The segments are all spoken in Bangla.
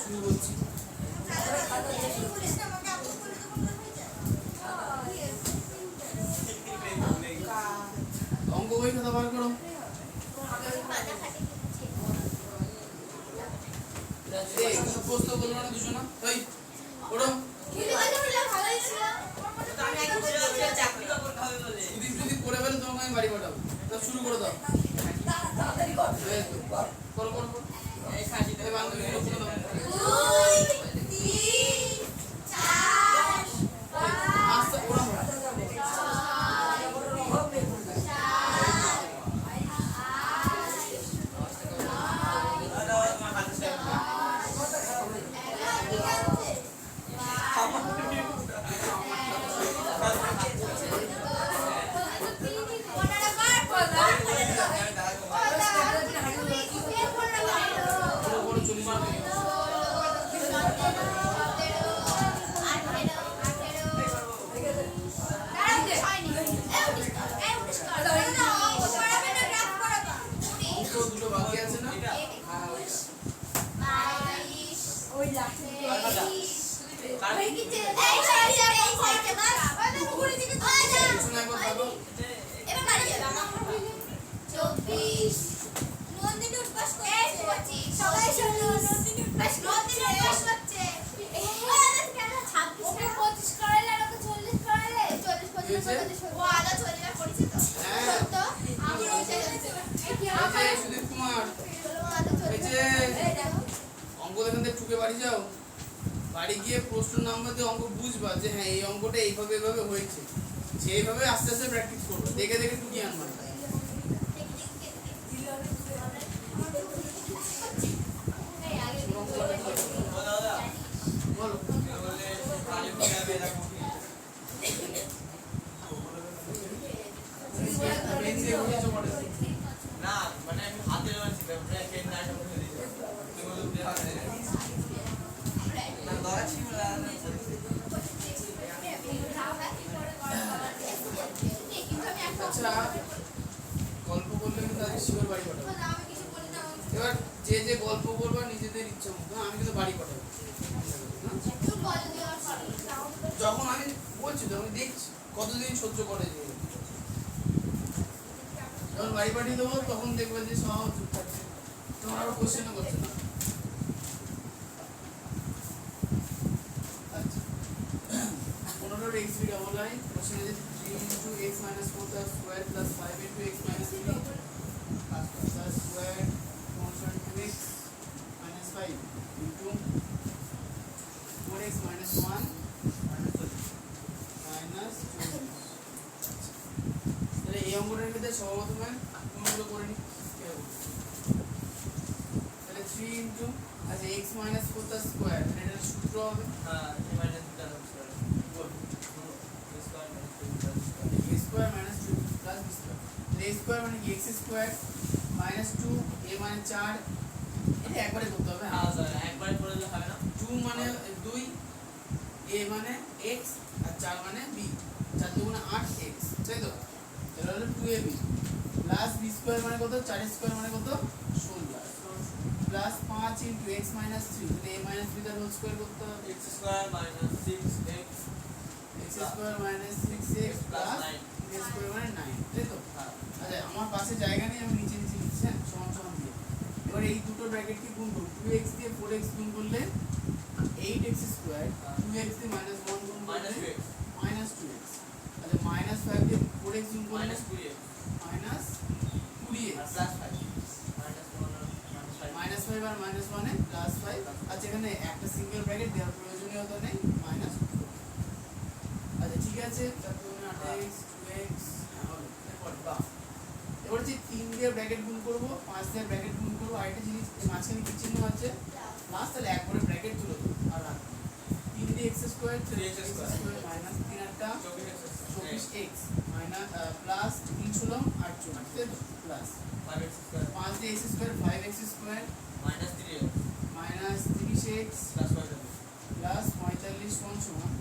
শুরু করছি। অঙ্ক বই খাতা বার করো। প্রশ্ন বলবো না দুশো না তাই ওরো যদি করে ফেলে তোমাকে আমি বাড়ি পাঠাবো। তা শুরু করে দাও। করো করো করো। এই খাসি থেকে বান্ধবী করে দাও। 2 3 4 5 আচ্ছা ওরা বাড়ি গিয়ে প্রশ্ন নাম্বার দিয়ে অঙ্ক বুঝবা যে হ্যাঁ এই অঙ্কটা এইভাবে এইভাবে হয়েছে, সেইভাবে আস্তে আস্তে প্র্যাকটিস করবে, দেখে দেখে টুকি আনবা। না মানে আমি হাতে রয়েছি আচ্ছা গল্প বললে কিন্তু আজকে শিবের বাড়ি পাঠাবো। এবার যে যে গল্প বলবা নিজেদের ইচ্ছা মতো, আমি কিন্তু বাড়ি পাঠাবো। যখন আমি বলছি তখন দেখছি কতদিন সহ্য করে, যখন বাড়ি পাঠিয়ে দেবো তখন দেখবে যে সব চুপ থাকছে, তোমার আরো কোশ্চেনও করছে না। আচ্ছা 15 x ডবল লাইন কোশ্চেন আছে 3 into x minus 4 the square plus 5 into x minus 3 the square constant 2x minus 5 into 4x minus 1 minus 2। তাহলে এই অঙ্কটার ক্ষেত্রে সর্বপ্রথমে গুণগুলো করে নিই। তাহলে 3 into আচ্ছা x minus 4 the square এটার সূত্র হবে হ্যাঁ a minus b the square ball a square minus 2 plus b square। a square মানে কি x square minus 2 a মানে 4, এটা একবারে করতে হবে। হ্যাঁ স্যার একবারে করে দিলে হবে না। 2 মানে 2 a মানে x আর 4 মানে b, 4 2 8x, তাই তো? এটা হলো 2ab প্লাস b স্কয়ার মানে কত, 4 স্কয়ার মানে কত 16 প্লাস 5 into x minus 3, তাহলে a minus b তার হোল স্কয়ার করতে হবে x square minus 6x x square minus 6x plus 9 x square মানে 9, তাই তো? আচ্ছা আমার পাশে জায়গা নেই, আমি নিচে নিচে লিখছি সমান সমান দিয়ে। এবার এই দুটো ব্র্যাকেটকে গুণ করব, 2x দিয়ে 4x গুণ করলে 8x স্কয়ার, 2x দিয়ে -1 গুণ করলে -2x, আচ্ছা -5 দিয়ে 4x গুণ করলে -20x -20x আর +5 -5 আর -1 এ +5। আচ্ছা এখানে একটা সিঙ্গেল ব্র্যাকেট দেওয়ার প্রয়োজনীয়তা নেই -4। আচ্ছা ঠিক আছে, তারপর 8x 2x হলো। এরপর বাহ, এবার যে 3 দিয়ে ব্র্যাকেট গুণ করব, 5 দিয়ে ব্র্যাকেট গুণ করব, আরেকটা জিনিস মাঝখানে কি চিহ্ন আছে প্লাস, তাহলে একবারে ব্র্যাকেট তুলে দেব আর রাখব। 3 দিয়ে x square 3x square minus 3 আটটা 24x মাইনাস প্লাস 3 ছিল 48, তাই তো? প্লাস 5x square 5 দিয়ে x square 5x square minus 3x minus 30x plus 5 plus 45 সমান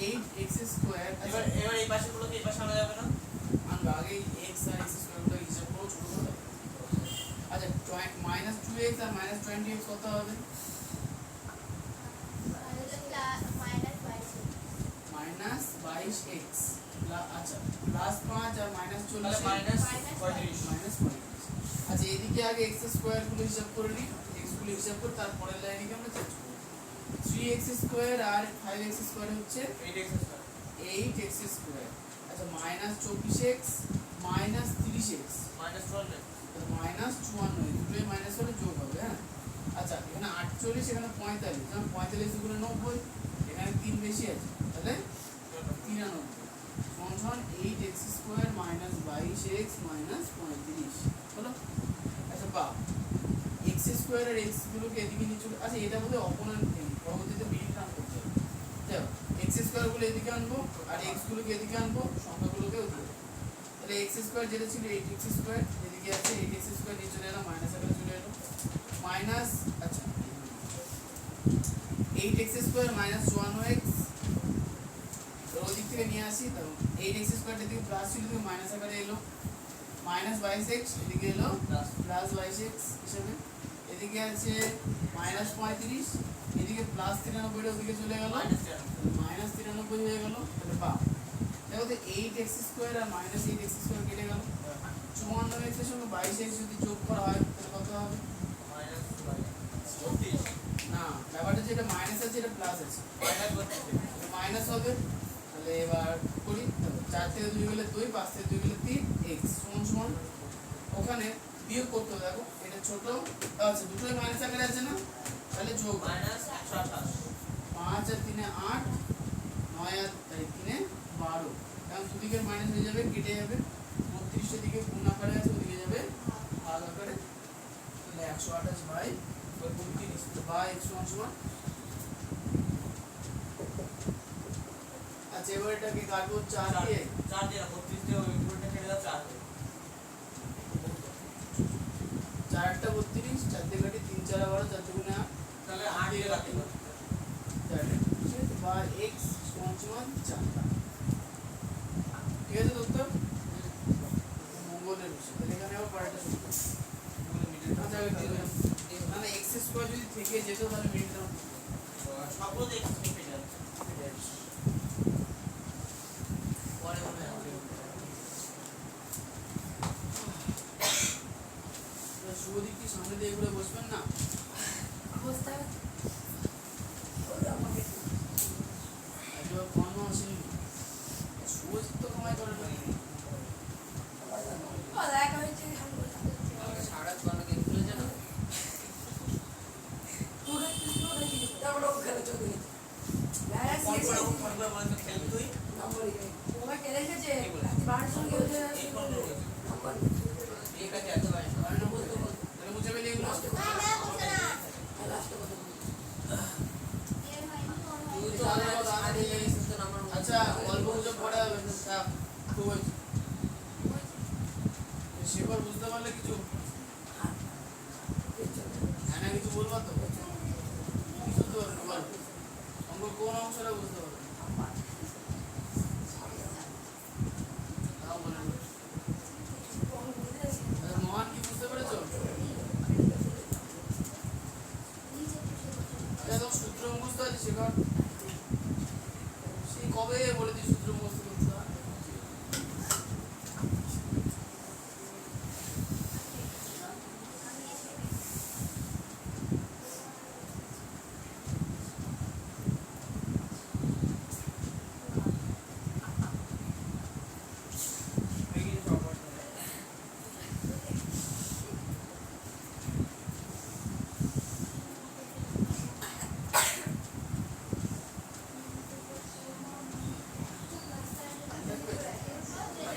8x স্কয়ার। এবার এই পাশে গুলো এই পাশে আনা যাবে না, আমরা আগে x আর x স্কয়ার গুলো হিসাব করব ছোট করে। আচ্ছা -2x আর -20x কত হবে? আচ্ছা প্লাস 5 আর মাইনাস 40 তাহলে মাইনাস 35 মাইনাস 35। আচ্ছা এদিকে আগে x স্কয়ার গুলো হিসাব করে নিই, x গুলো হিসাব করে তারপরের লাইনে কি আমরা চেঞ্জ করব। 3x স্কয়ার আর 5x স্কয়ার হচ্ছে 8x স্কয়ার 8x স্কয়ার। আচ্ছা minus 24x minus 30x minus 12x minus 54, দুটোই মাইনাস হলে যোগ হবে। হ্যাঁ আচ্ছা এখানে 48 এখানে 45, যেমন 45 দুগুণে 90, এখানে 3 বেশি আছে তাহলে 93 সমান 8x square minus 22x minus 35 হলো। আচ্ছা বা x স্কয়ার আর x গুলোকে এদিকে নিয়ে চলে, আচ্ছা এটা বলে অপোনেন্ট পরবর্তীতে মিল টার্ম করতে হবে। দেখো x স্কয়ার গুলো এদিকে আনবো আর x গুলোকে এদিকে আনবো, সংখ্যাগুলোকে ওদিকে। তাহলে x স্কয়ার যেটা ছিল 8x স্কয়ার এদিকে আছে, 8x স্কয়ার নিয়ে চলে এলো, মাইনাস আকারে চলে এলো মাইনাস। আচ্ছা 8x স্কয়ার মাইনাস 54x ওদিক থেকে নিয়ে আসি, তাহলে 8x স্কয়ার এদিকে প্লাস ছিল এদিকে মাইনাস আকারে এলো, মাইনাস 22x এদিকে এলো প্লাস 22x হিসাবে। এদিকে আছে মাইনাস 35, এদিকে প্লাস 93 এর ওদিকে চলে গেল মাইনাস 93 হয়ে গেল। তাহলে বা দেখো তো 8x স্কয়ার আর মাইনাস 8x স্কয়ার কেটে গেল, 54x এর সঙ্গে 22x যদি যোগ করা হয় তাহলে কত হবে? মাইনাস 32 না ব্যাপারটা যেটা মাইনাস আছে এটা প্লাস আছে, মাইনাস 32 মাইনাস হবে। তাহলে এবার করি, 4 থেকে 2 গেলে 2, 5 থেকে 2 গেলে 3, x সমান সমান ওখানে বিয়োগ করতে হবে। দেখো এটা ছোট, আচ্ছা দুটোই মাইনাস আকারে আছে না, তাহলে যোগ মাইনাস 128 5 আর 3 8 9 আর 3 12, কারণ দুদিকের মাইনাস হয়ে যাবে কেটে যাবে, 32 এর দিকে গুণ আকারে আছে ওদিকে যাবে ভাগ আকারে, তাহলে 128 বাই 32 বা x সমান সমান। আচ্ছা এবার এটাকে কাটবো 4 দিয়ে, 4 দিয়ে 32 দিয়ে ওই পুরোটা কেটে দাও 4 দিয়ে 4 টা 32, 4 দিয়ে কাটি 3 4 12, 4 দুগুণে 8, তাহলে 8 দিয়ে কাটতে হবে বা x সমান সমান 4। ঠিক আছে দোস্ত, মঙ্গলের বিষয়। তাহলে এখানে আবার পরেরটা শুরু করি। আচ্ছা মানে x স্কয়ার যদি থেকে যেত তাহলে মিনিট দাও সবগুলো দিয়ে x কেটে যাচ্ছে পরে মনে হয় শুভদীপ কি সামনে দিয়ে ঘুরে বসবেন না? বসতে হবে আজকে কর্ম আসেনি, শুভজিৎ তো কামাই করে না। দেখা হয়েছে সারা কোন গেম খেলেছে না তারপরে ওখানে চলে গেছে কোন বলে তো খেল তুই ওরা কেড়ে গেছে বাড়ির সঙ্গে হয়েছে এই কাছে এত পারে না তাহলে মুছে ফেলি এগুলো। তুই তো আগে জানিস তো নাম্বার আচ্ছা অল্প বুঝে পড়া হবে থাক, খুব হয়েছে। সেবার বুঝতে পারলে কিছু হ্যাঁ না কিছু বলবা তো, কিছু বুঝতে পারবে না, বল অঙ্ক কোন অংশটা বুঝতে পারবে তাও বলে দেবো। আচ্ছা, মহান কি বুঝতে পেরেছো? একদম সূত্র মুখস্থ আছে শেখর, সেই কবে বলে দিই সূত্র মুখস্থ করতে হয়।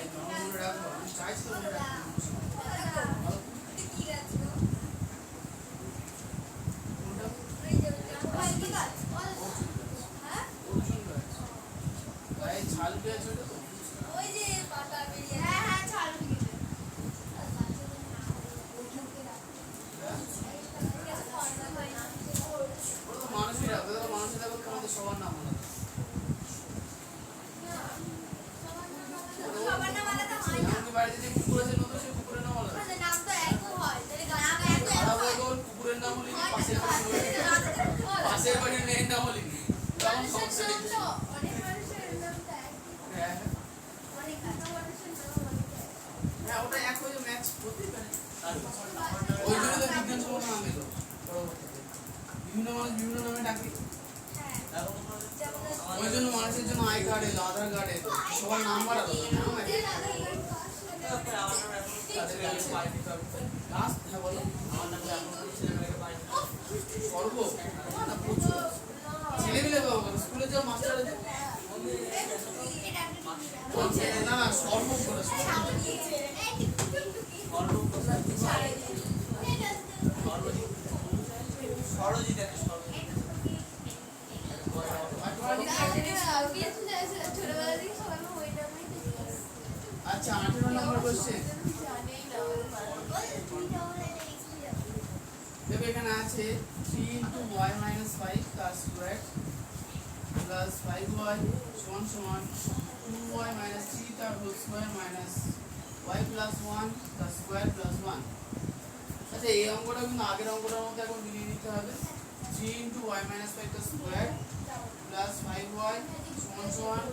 এই নরম মনে রাখবো, আমি চাইছি তো মনে রাখবো। কোনটা? অর্জুন গাছ। গায়ে ছাল উঠে আছে ওটা তো? ওটা তো মানুষই রাখবে, দেখো মানুষের দেখো তোমাদের সবার নাম মনে থাকে। এমনকি বাড়িতে যে কুকুর আছে নতুন, সেই কুকুরের নাম আলাদা। খারাপ হয়ে গেল, কুকুরের নামও লিখি, পাশের বাড়ির মেয়ের নামও লিখি, তখন সমস্যা দেখছি। হ্যাঁ ওই জন্য তো বিজ্ঞান সমাধান নাম এলো পরবর্তীতে। বিভিন্ন মানুষ বিভিন্ন নামে ডাকে, ওই জন্য মানুষের জন্য আই কার্ড এলো, আধার কার্ড এলো, সবার নাম্বার আলাদা, নাম এক। লাস্ট হ্যাঁ বলো সর্ব না প্রচুর ছেলেমেলে বাবা স্কুলে যাও মাস্টার আছে না না সর্ব করে আচ্ছা 18 নম্বর কোশ্চেন দেখো এখানে আছে 3 into y minus 5 তার স্কয়ার প্লাস 5y সমান সমান 2y minus 3 তার whole square minus y plus 1 তার স্কয়ার প্লাস 1। আচ্ছা এই অঙ্কটা কিন্তু আগের অঙ্কটার মধ্যে এখন মিলিয়ে নিতে হবে। 3 into y minus 5 তার স্কয়ার প্লাস 5y সমান সমান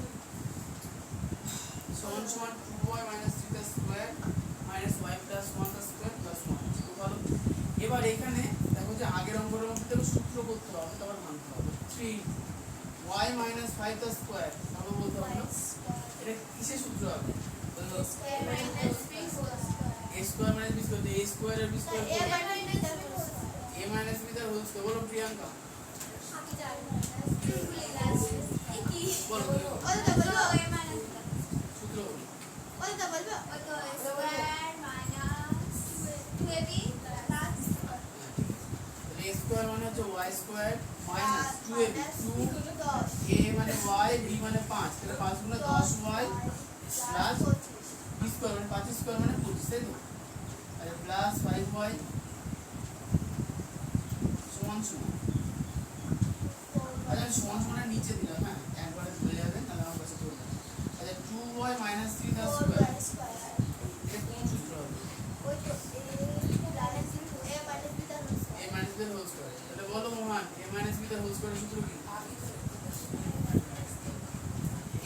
2y minus 3 তার স্কয়ার মাইনাস y plus 1 তার স্কয়ার প্লাস 1। তো ভালো, এবার এখানে দেখো যে আগের অঙ্কটার মধ্যে সূত্র করতে হবে, তারপর মানতে হবে 3y minus 5 তার স্কয়ার, তাহলে বলতে হবে এটা কিসের সূত্র হবে? a square minus b square, a square আর b স্কয়ার a মাইনাস b তার হোল স্কয়ার। বলো প্রিয়াঙ্কা সূত্র a স্কয়ার মানে হচ্ছে y square minus 2ab 2 a মানে y b মানে 5 তাহলে 5 গুণ 10y প্লাস b স্কয়ার মানে 5 স্কয়ার মানে 25 তাই তো, আর প্লাস 5y সমান সমান আচ্ছা সমান সমান নিচে দিলাম, হ্যাঁ একবারে ধরে যাবে তাহলে আমার কাছে পড়ে যাবে। আচ্ছা 2y minus 3 তার স্কয়ার এটা কোন সূত্র হবে? a minus b তার হোল স্কয়ার। তাহলে বলো মোহন a minus b তার হোল স্কয়ারের সূত্র কি?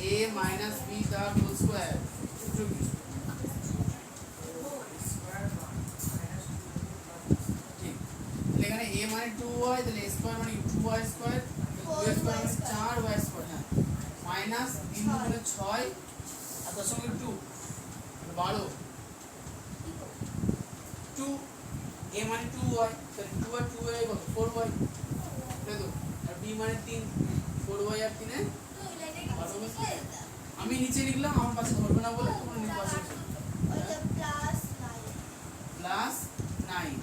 a minus b তার হোল স্কয়ার সূত্র কি? ঠিক, তাহলে এখানে a মানে 2y, তাহলে a স্কয়ার মানে 2y স্কয়ার, 2y স্কয়ার মানে 4y স্কয়ার, হ্যাঁ মাইনাস 3 গুণে 6 আর তার সঙ্গে 2 12 2 a মানে 2y, তাহলে 2 আর 2y কত 4y তাই তো, আর b মানে 3 4y আর 3 এ আমি নিচে লিখলাম, আমার পাশে ধরবে না বলে তোমরা নিচে পাশে প্লাস 9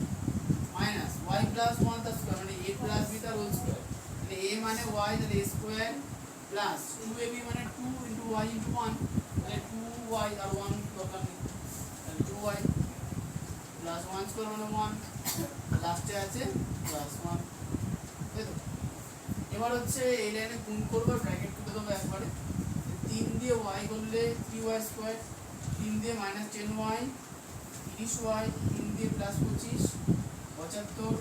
মাইনাস y প্লাস 1 তার স্কয়ার মানে a প্লাস b তার হোল স্কয়ার, তাহলে a মানে y তাহলে a স্কয়ার প্লাস 2ab মানে 2 into y into 1 তাহলে 2y আর 1 দরকার নেই, তাহলে 2y প্লাস 1 স্কয়ার মানে 1 লাস্টে আছে প্লাস 1 তাই তো। এবার হচ্ছে এই লাইনে গুণ করব, ব্র্যাকেট তুলে দেবো একবারে, 3 দিয়ে y করলে 3y স্কয়ার, 3 দিয়ে মাইনাস 10y 30y, 3 দিয়ে প্লাস 25 75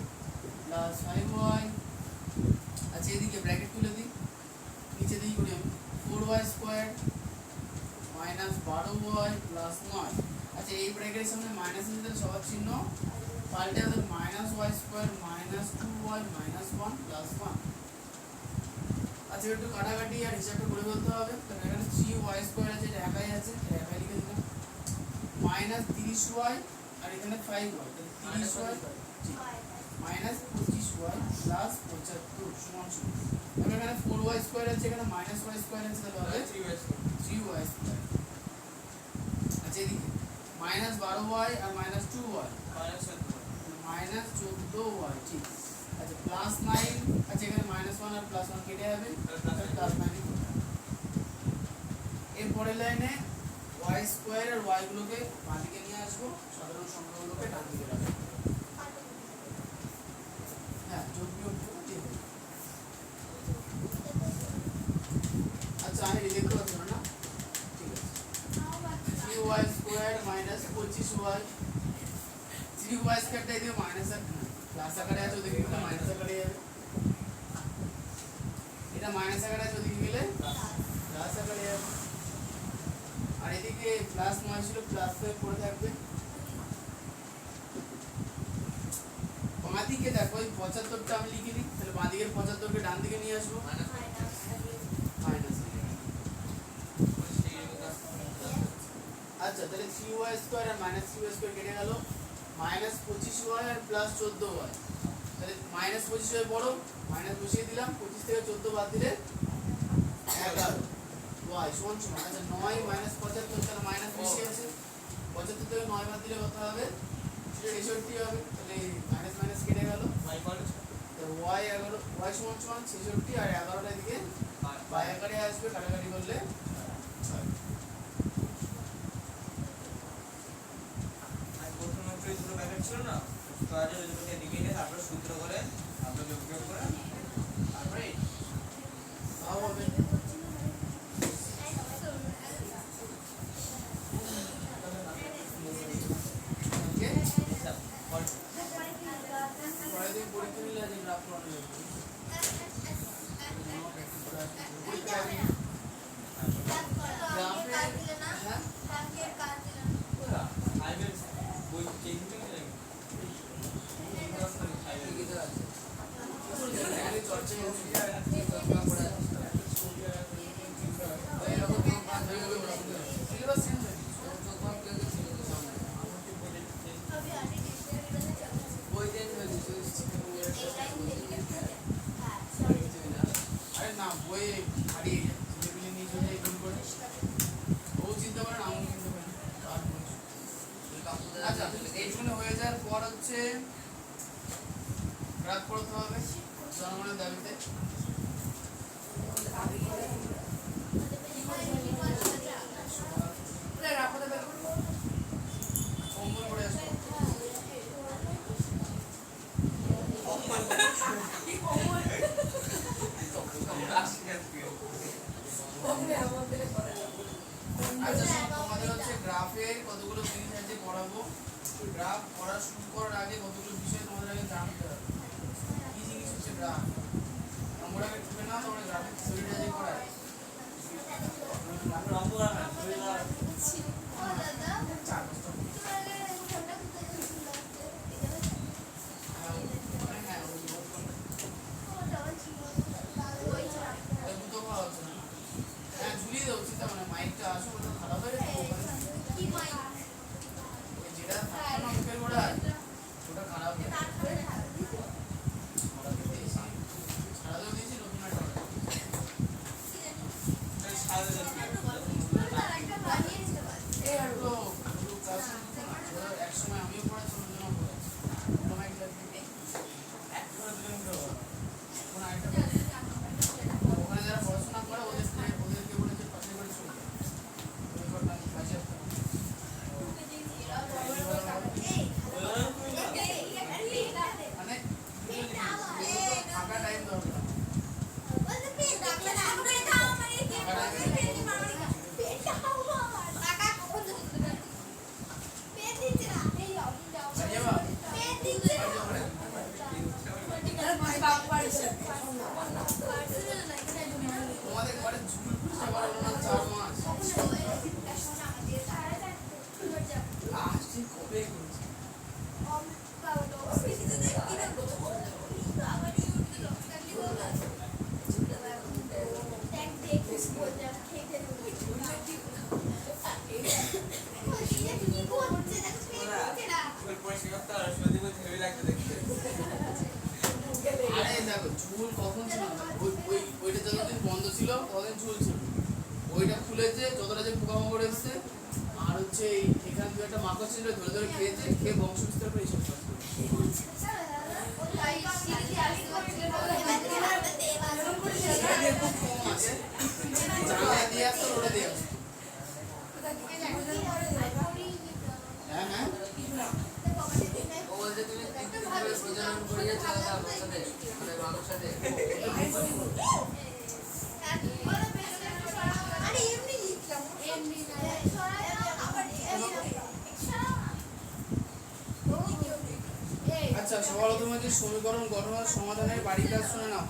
প্লাস 5y। আচ্ছা এদিকে ব্র্যাকেট তুলে দিই, নিচে দিই করি আমি 4y square minus 12y plus 9। আচ্ছা এই ব্র্যাকেটের সামনে মাইনাস দিলে সবার চিহ্ন পাল্টে আমাদের minus y square minus 2y minus 1 plus 1। আচ্ছা একটু কাটাকাটি আর হিসাবটা করে বলতে হবে, তাহলে এখানে 3y স্কয়ার আছে, এটা একাই আছে, এটা একাই লিখে দিলাম মাইনাস 30y আর এখানে 5y, তাহলে 30y মাইনাস 25y প্লাস 75 সমান সমান। এবার এখানে 4y স্কয়ার আছে, এখানে মাইনাস y স্কয়ার আছে, তাহলে হবে 3y স্কয়ার। আচ্ছা এদিকে মাইনাস 12y আর মাইনাস 2y মাইনাস 14y, ঠিক। আচ্ছা প্লাস 9, আচ্ছা এখানে মাইনাস 1 আর প্লাস 1 কেটে যাবে, প্লাস 9 এর পরের লাইনে y স্কয়ার আর y গুলোকে বাঁ দিকে নিয়ে আসবো, সাধারণ সংখ্যাগুলোকে ডান দিকে রাখবো, হ্যাঁ যোগ বিয়োগ করে দিয়ে দেবো। আচ্ছা আমি লিখতে পারছি না, ঠিক আছে 3y square minus 25y, 3y স্কয়ারটা এদিকে মাইনাস আর প্লাস আকারে আছে, ওদিকে গেলে মাইনাস আকারে যাবে, এটা মাইনাস আকারে আছে, ওদিকে গেলে প্লাস আকারে যাবে, আর এদিকে প্লাস 9 ছিল প্লাস হয়ে পড়ে থাকবে, দিকে দেখো এই 75টা আমি লিখে নিই, তাহলে বাঁ দিকের 75কে ডান দিকে নিয়ে আসবো মাইনাস। আচ্ছা তাহলে 3y স্কয়ার আর মাইনাস 3y স্কয়ার কেটে গেল, মাইনাস 25y আর প্লাস 14y, তাহলে মাইনাস 25y বড়, মাইনাস বসিয়ে দিলাম, 25 থেকে 14 বাদ দিলে 11 y সমান সমান। আচ্ছা 9 মাইনাস 75, তাহলে মাইনাস বেশি আছে, 75 থেকে 9 বাদ দিলে কত হবে? 63 হবে, তাহলে মাইনাস মাইনাস কেটে গেল, তো y 11 y সমান সমান 66 আর 11টা দিকে বাই আকারে আসবে, কাটাকাটি করলে ছিল না তো আজ ওই দুটোকে লিখে নিয়ে তারপর সূত্র করে তারপর যোগ বিয়োগ করে তারপরে তাও হবে। ওকে পরের দিন পরীক্ষা নিলে আজ গ্রাফ করানো যাবে। আইবেল বই চেঞ্জ করে দেবে আরে না বই হারিয়ে যায়, ছেলেপিলে নিয়ে চলে যায়, করে ও চিন্তা করেন, আমিও চিন্তা করেন। আচ্ছা এইগুলো হয়ে যাওয়ার পর হচ্ছে গ্রাফ করতে হবে জনগণের দাবিতে। অঙ্কন করে আসবো। আচ্ছা শোনো, তোমাদের হচ্ছে গ্রাফে কতগুলো জিনিস আছে পড়াবো, গ্রাফ পড়া শুরু করার আগে কতগুলো বিষয় তোমাদের আগে জানতে হবে। কি জিনিস হচ্ছে গ্রাফ, আমরা আগে ঢুকে না, তোমরা গ্রাফিক থিওরিটা যে পড়ায় তারপর অঙ্ক করা না ঝুলিয়ে দেবো, চিন্তা মানে মাইকটা আসো, ওটা খারাপ হয়ে গেছে, যেটা থাকে না মুখের গোড়া ওটা খারাপ হয়ে গেছে, ছাড়াতেও দিয়েছি, নতুন একটা সাথে এক সময় আমিও পড়াচ্ছি, অন্যজনও পড়াচ্ছি, মাইক লাগবে এখন আরেকটা ওখানে যারা পড়াশোনা করে ওদেরকে বলেছে পাশে করে চলে যায়, ওই ঘটনা পাশে আসতে হবে। মানে ফাঁকা টাইম দরকার, তোমাদের ঘরে ঝুল পুষতে পারবো না 4 মাস, আসছি কবে করছি আরে দেখো ঝুল কখন ছিল না, ওইটা যতদিন বন্ধ ছিল ততদিন ঝুল ছিল, ওইটা খুলেছে যতটা যে পোকামাকড় এসছে, আর হচ্ছে এখান থেকে একটা মাকড় ছিল ধরে ধরে খেয়েছে, খেয়ে বংশ বিস্তার করে এইসব কাজ করেছে। খুব কম আছে, জানলা দিয়ে আসতো ওটা দিয়ে আসতো। হ্যাঁ হ্যাঁ ও বলছে তুমি কিভাবে প্রজনন করিয়েছো আমার সাথে, মানে মামার সাথে। আচ্ছা সবার প্রথমে হচ্ছে সমীকরণ গঠন আর সমাধানের বাড়ির কাজ শুনে নাও।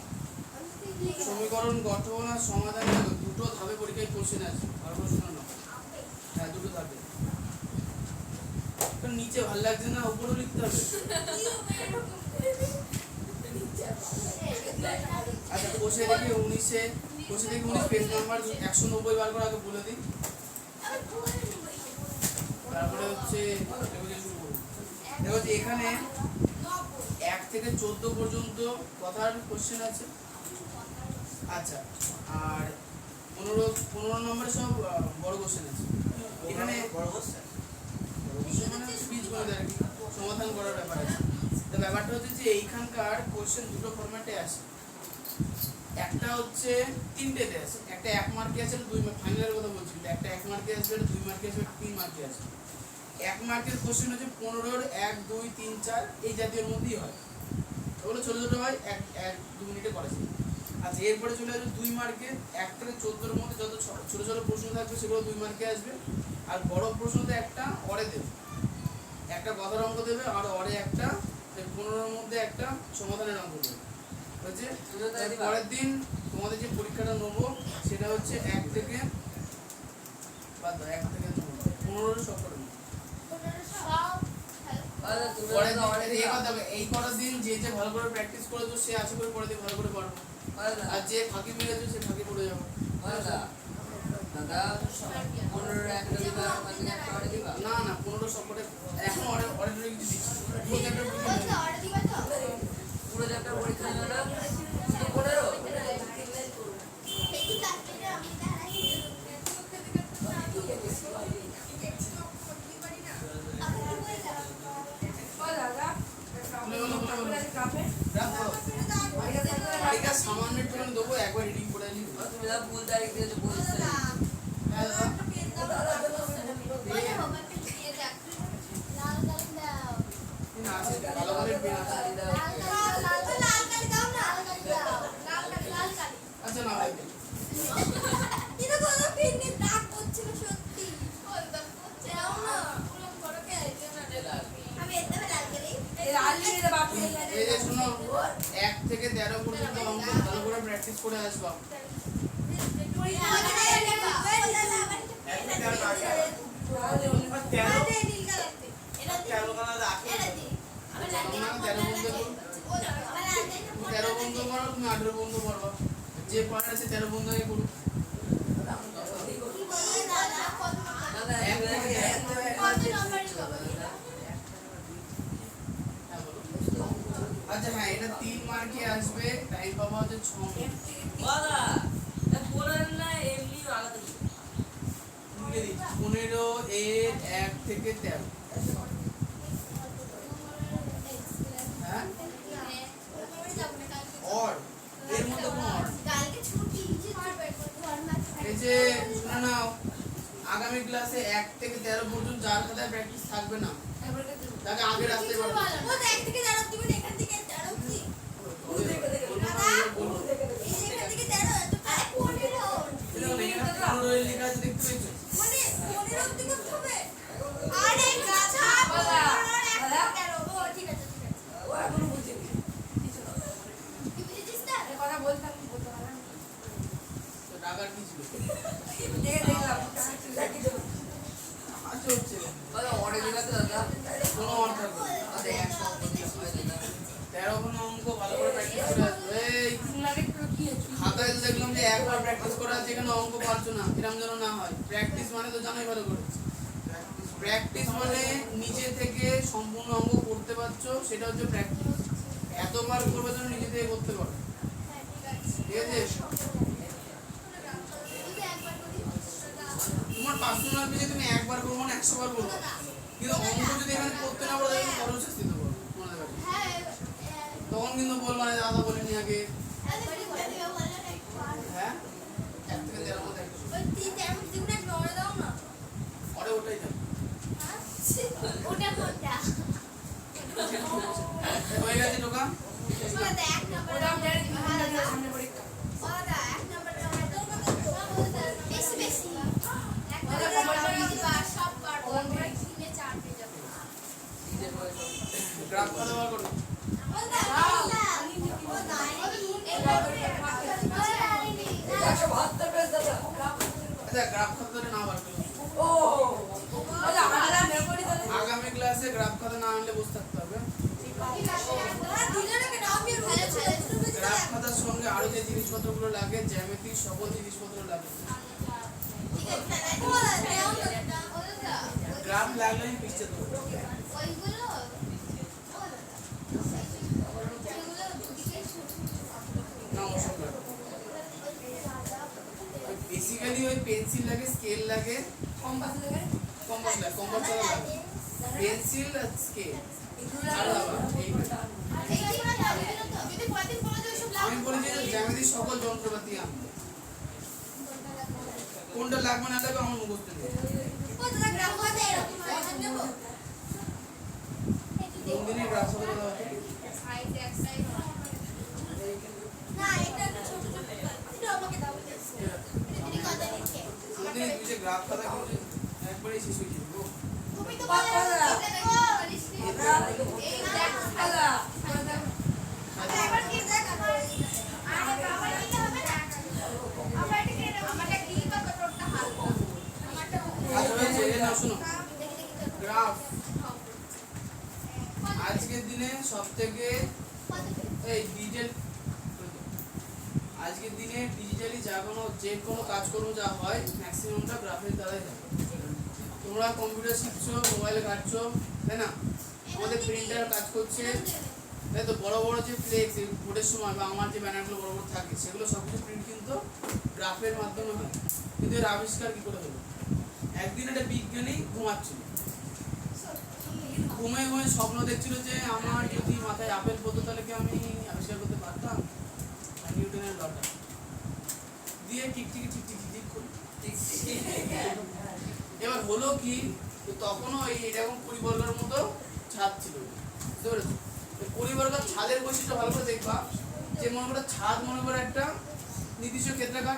সমীকরণ গঠন আর সমাধান দুটো ধাপে পরীক্ষায় কোশ্চেন আছে, ভালো করে শুনে নাও। হ্যাঁ দুটো ধাপে। তো নিচে ভালো লাগছে না, উপরেও লিখতে হবে। আচ্ছা কোষে দেখি 19 পেজ নাম্বার 190 বার করে আগে বলে দিই, তারপরে হচ্ছে দেখো যে এখানে 1 থেকে 14 পর্যন্ত কথার কোশ্চেন আছে। আচ্ছা আর 15 নম্বরে সব বড় কোশ্চেন আছে। এখানে বড় কোশ্চেন মানে স্পিচ করে দেয় আর কি, সমাধান করার ব্যাপার আছে। তো ব্যাপারটা হচ্ছে যে এইখানকার কোশ্চেন দুটো ফরম্যাটে আসে, একটা হচ্ছে তিনটেতে আছে, একটা 1 মার্কে আছে, 2 ফাইনালের কথা বলছি, একটা 1 মার্কে আসবে, 2 মার্কে আসবে, 3 মার্কে আসবে। 1 মার্কের কোশ্চেন হচ্ছে 15 1 2 3 4 এই জাতীয় মধ্যেই হয়, ওগুলো ছোট ছোট হয়, 1 2 মিনিটে করা যায়। আচ্ছা এরপরে চলে আসবে 2 মার্কে 1 থেকে 14 এর মধ্যে যত ছোট ছোট প্রশ্ন থাকবে সেগুলো 2 মার্কে আসবে। আর বড় প্রশ্নতে একটা অরে দেবে, একটা কথার অঙ্ক দেবে, আর অরে একটা 15 এর মধ্যে একটা সমাধানের অঙ্ক দেবে। হচ্ছে পরের দিন তোমাদের যে পরীক্ষাটা নেবো সেটা হচ্ছে 1 থেকে 15 সব করে নেবো। এই করার দিন যে যে ভালো করে প্র্যাকটিস করেছো সে আশা করি পরের দিন ভালো করে পারবো, আর যে ফাঁকি মেরেছো সে ফাঁকি পড়ে যাবে। না না 15 সব করে এখন অর্ডার কিছু দিচ্ছি পুরো চ্যাপ্টার পরীক্ষা নেবে না 15 সামান্য একটু দেবো, একবার রিডিং করে নিই। তুমি না ভুল তারিখ দিয়েছো, ভুল ভালো করে পেন আছে। আচ্ছা না ভাই এই যে শোনো 1 থেকে 13 পর্যন্ত অঙ্ক ভালো করে প্র্যাকটিস করে আসবা। তেরো বন্ধু করো, তুমি 18 বন্ধু করবা, যে পারে আছে 13 বন্ধু আগে করো। আচ্ছা হ্যাঁ এটা 3 মার্কে আসবে, টাইম পাবা হচ্ছে 6 মিনিট। বাবা এটা বলেন না এমনি আলাদা লিখে দিই 15 এর 1 থেকে 13। হ্যাঁ और এর মধ্যে কোন और এই যে শুনে নাও আগামী ক্লাসে 1 থেকে 13 পর্যন্ত যার খাতায় প্র্যাকটিস থাকবে না তাকে আগে রাখতে পারবে। ও 1 থেকে 13 তুমি এখান থেকে 13 অবধি এখান থেকে 13 আরে 15 লেখা আছে দেখতে পেয়েছো? মানে 15 অবধি করতে হবে। আরে গাছা বলা 13 ও ঠিক আছে ও এখনো বুঝিনি কিছু না কি বুঝিস না এই কথা বলতাম বলতে পারলাম তো টাকার কি ছিল? দেখলাম আচ্ছা হচ্ছে বাবা অর্ডার দিতে দাদা কোনো অর্থ থাকবে না। আরে 100 13 কোনো অঙ্ক ভালো করে প্র্যাকটিস করে আসবে। এই খাতায় তো দেখলাম যে একবার প্র্যাকটিস করা আছে, এখানে অঙ্ক পারছো না, এরকম যেন না হয়। প্র্যাকটিস মানে তো জানোই ভালো করে, প্র্যাকটিস মানে নিজে থেকে সম্পূর্ণ অঙ্ক করতে পারছো সেটা হচ্ছে প্র্যাকটিস। এতবার করবে যেন নিজে থেকে করতে পারো, ঠিক আছে? তোমার পার্সোনাল পেজে তুমি একবার করবো না 100 বার করবো, কিন্তু অঙ্ক যদি এখানে করতে না পারো তাহলে বড় শাস্তি দেবো মনে রাখবে। তখন কিন্তু বলবো না দাদা বলিনি আগে। হ্যাঁ 1 থেকে 13 মধ্যে একটা পরে ওটাই যাবে হয়ে গেছে টোকা। গ্রাফ কত বার করো? আচ্ছা গ্রাফ কত ধরে না বার করো। আগামী ক্লাসে সকল জিনিসপত্র লাগবে। ঠিক আছে গ্রাফ লাগলে আমি পিকচার দেবো। ওইগুলো না ওসব লাগবে বেসিক্যালি ওই পেন্সিল লাগে, স্কেল লাগে, কম্পাস লাগে কম্পাস লাগে, কম্পাস লাগে, পেন্সিল আর স্কেল আর রাবার। আমি বলি যে জ্যামিতির সকল যন্ত্রপাতি আনতে। কোনটা লাগবে না লাগবে আমার মুখস্থ নেই। নন্দিনীর গ্রাফ হবে দাও। নন্দিনী তুই যে গ্রাফ খাতা করলি একবারেই শেষ হয়ে যাবে। তুমি তো বলে এবার কি দেখ আরে বাবা নিতে হবে না আমরা এটা কেন আমাদের কি তো কতটা হাল আমারটা আচ্ছা হয়েছে, এই নাও শোনো গ্রাফ আজকের দিনে সবথেকে এই ডিজিটাল আজকের দিনে ডিজিটালি যে কোনো কাজকর্ম যা হয় ম্যাক্সিমামটা গ্রাফের দ্বারাই হয়। তোমরা কম্পিউটার শিখছো, মোবাইলে ঘাটছো, তাই না? আমাদের প্রিন্টার কাজ করছে, তাই তো বড় বড় যে ফ্লেক্স ভোটের সময় বা আমার যে ব্যানারগুলো বড় বড় থাকে সেগুলো সব কিছু প্রিন্ট কিন্তু গ্রাফের মাধ্যমে হয়। কিন্তু এর আবিষ্কার কী করে হলো? একদিন একটা বিজ্ঞানী ঘুমাচ্ছিল, ঘুমে ঘুমে স্বপ্ন দেখছিল যে আমার যদি মাথায় আপেল পড়তো তাহলে কি আমি আবিষ্কার করতে পারতাম নিউটনের লটা দিয়ে টিকটিকি টিকটিকি টিক করি। এবার হলো কি তখনও এরকম পরিবর্গের মতো ছাদ ছিল, বুঝতে পেরেছো? পরিবর্গের ছাদের বৈশিষ্ট্য ভালো করে দেখবা যে মনে করে ছাদ মনে করে একটা নির্দিষ্ট ক্ষেত্রাকার,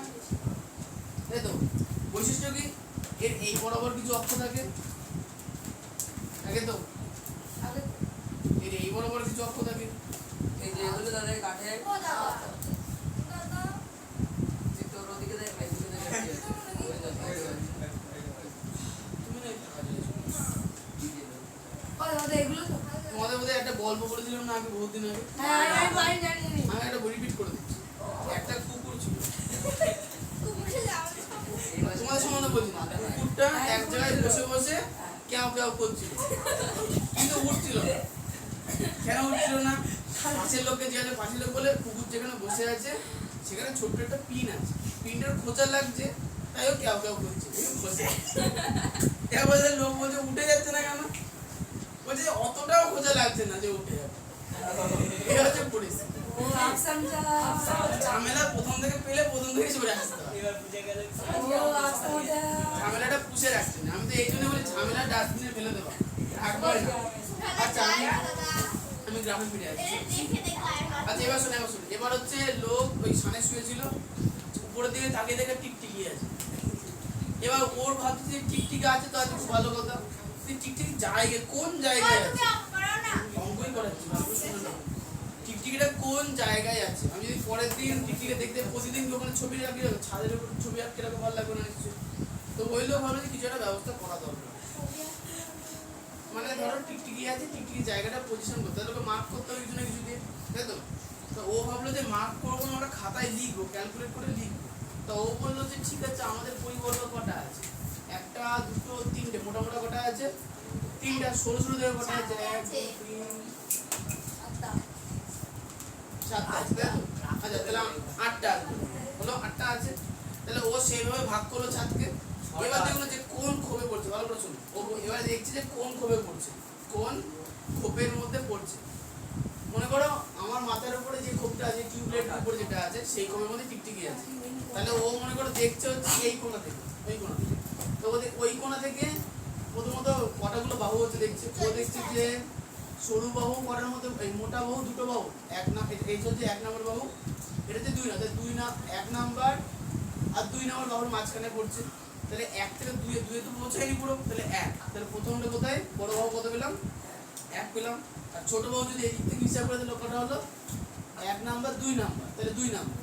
তাই তো? বৈশিষ্ট্য কি এর এই বরাবর কিছু অক্ষ থাকে তো, এর এই বরাবর কিছু অক্ষ থাকে। এই যে এগুলো তাদের কাঠে চিত্র দিকে দেয় এদিকে দেয় তুমি না এগুলো তো তোমাদের বোধহয় একটা গল্প বলেছিলাম না আগে, বহুত দিন আগে। হ্যাঁ আমি জানি আমি একটা রিপিট করে দিচ্ছি। একটা কুকুর ছিল, তোমাদের সম্বন্ধে বলছি না, কুকুরটা এক জায়গায় বসে বসে কেউ কেউ করছিল কিন্তু উঠছিল না। কেন উঠছিল না? পাশের লোককে জিজ্ঞাসা, পাশের লোক বলে কুকুর যেখানে বসে আছে সেখানে ছোট্ট একটা পিন আছে, পিনটার খোঁচা লাগছে তাই ও কেউ কেউ করছে বসে। এবার লোক বলছে উঠে যাচ্ছে না কেন? বলছে অতটাও খোঁজা লাগছে না যে উঠে যাবে। এই হচ্ছে পরিস্থিতি। ঝামেলা প্রথম থেকে পেলে প্রথম থেকে চলে আসতে হবে। ঝামেলাটা পুষে রাখছে না। আমি তো এই জন্য বলি ঝামেলা ডাস্টবিনে ফেলে দেবো, রাখবো না। আচ্ছা আমি গ্রামে ফিরে আসছি। আচ্ছা এবার শোনো, এবার হচ্ছে লোক ওই সানে শুয়েছিল, উপরের দিকে তাকিয়ে দেখে টিকটিকি আছে। এবার ওর ভাবছে যে টিকটিকি আছে তো আছে, খুব ভালো কথা। টিকটিকি জায়গায় কোন জায়গায় আছে অঙ্কই করাচ্ছি, টিকটিকিটা কোন জায়গায় আছে। আমি যদি পরের দিন টিকটিকি দেখতে প্রতিদিন ওখানে ছবি রাখি, ছাদের উপর ছবি আঁকতে রাখা ভালো লাগবে না নিশ্চয়ই। তো ওই লোক ভাবলো যে কিছু একটা ব্যবস্থা করা দরকার। মানে ধরো টিকটিকি আছে, টিকটিকি জায়গাটা পজিশন করতে হবে, তোকে মার্ক করতে হবে কিছু না কিছু দিয়ে, তাই তো? তো ও ভাবলো যে মার্ক করবো না, আমরা খাতায় লিখবো, ক্যালকুলেট করে লিখবো। তো ও বললো যে ঠিক আছে আমাদের পরিবর্গ কটা আছে, একটা দুটো তিনটে, মোটামোটা কটা আছে তিনটা, সরু সরু দেবে কটা আছে, এক দুই তিন সাতটা আছে, তাই তো? আচ্ছা তাহলে আটটা হলো, আটটা আছে। তাহলে ও সেইভাবে ভাগ করলো ছাদকে। এবার দেখলো যে কোন খোপে পড়ছে, ভালো করে শুনো। ও এবার দেখছে যে কোন খোপে পড়ছে, কোন খোপের মধ্যে পড়ছে। মনে করো আমার মাথার উপরে যে খোপটা আছে, টিউবলাইটের উপরে যেটা আছে, সেই খোপের মধ্যে টিকটিকি আছে। তাহলে ও মনে করো দেখছে হচ্ছে এই কোণা থেকে, ওই কোণা থেকে। তো ওই কোণা থেকে প্রথমত কটাগুলো বাহু হচ্ছে দেখছে। ও দেখছে যে সরু বাহু কটার মধ্যে, এই মোটা বাহু দুটো বাহু, এই হচ্ছে 1 নম্বর বাহু, এটা হচ্ছে 2 না, 1 নাম্বার আর 2 নম্বর বাহুর মাঝখানে পড়ছে। তাহলে 1 থেকে 2 তো পৌঁছায়নি পুরো, তাহলে 1। তাহলে প্রথমটা কোথায়, বড় বাহু কত পেলাম? 1 পেলাম। আর ছোট বাহু যদি এই দিক থেকে হিসাব করে তাহলে কটা হলো? 1 নাম্বার 2 নাম্বার, তাহলে 2 নাম্বার।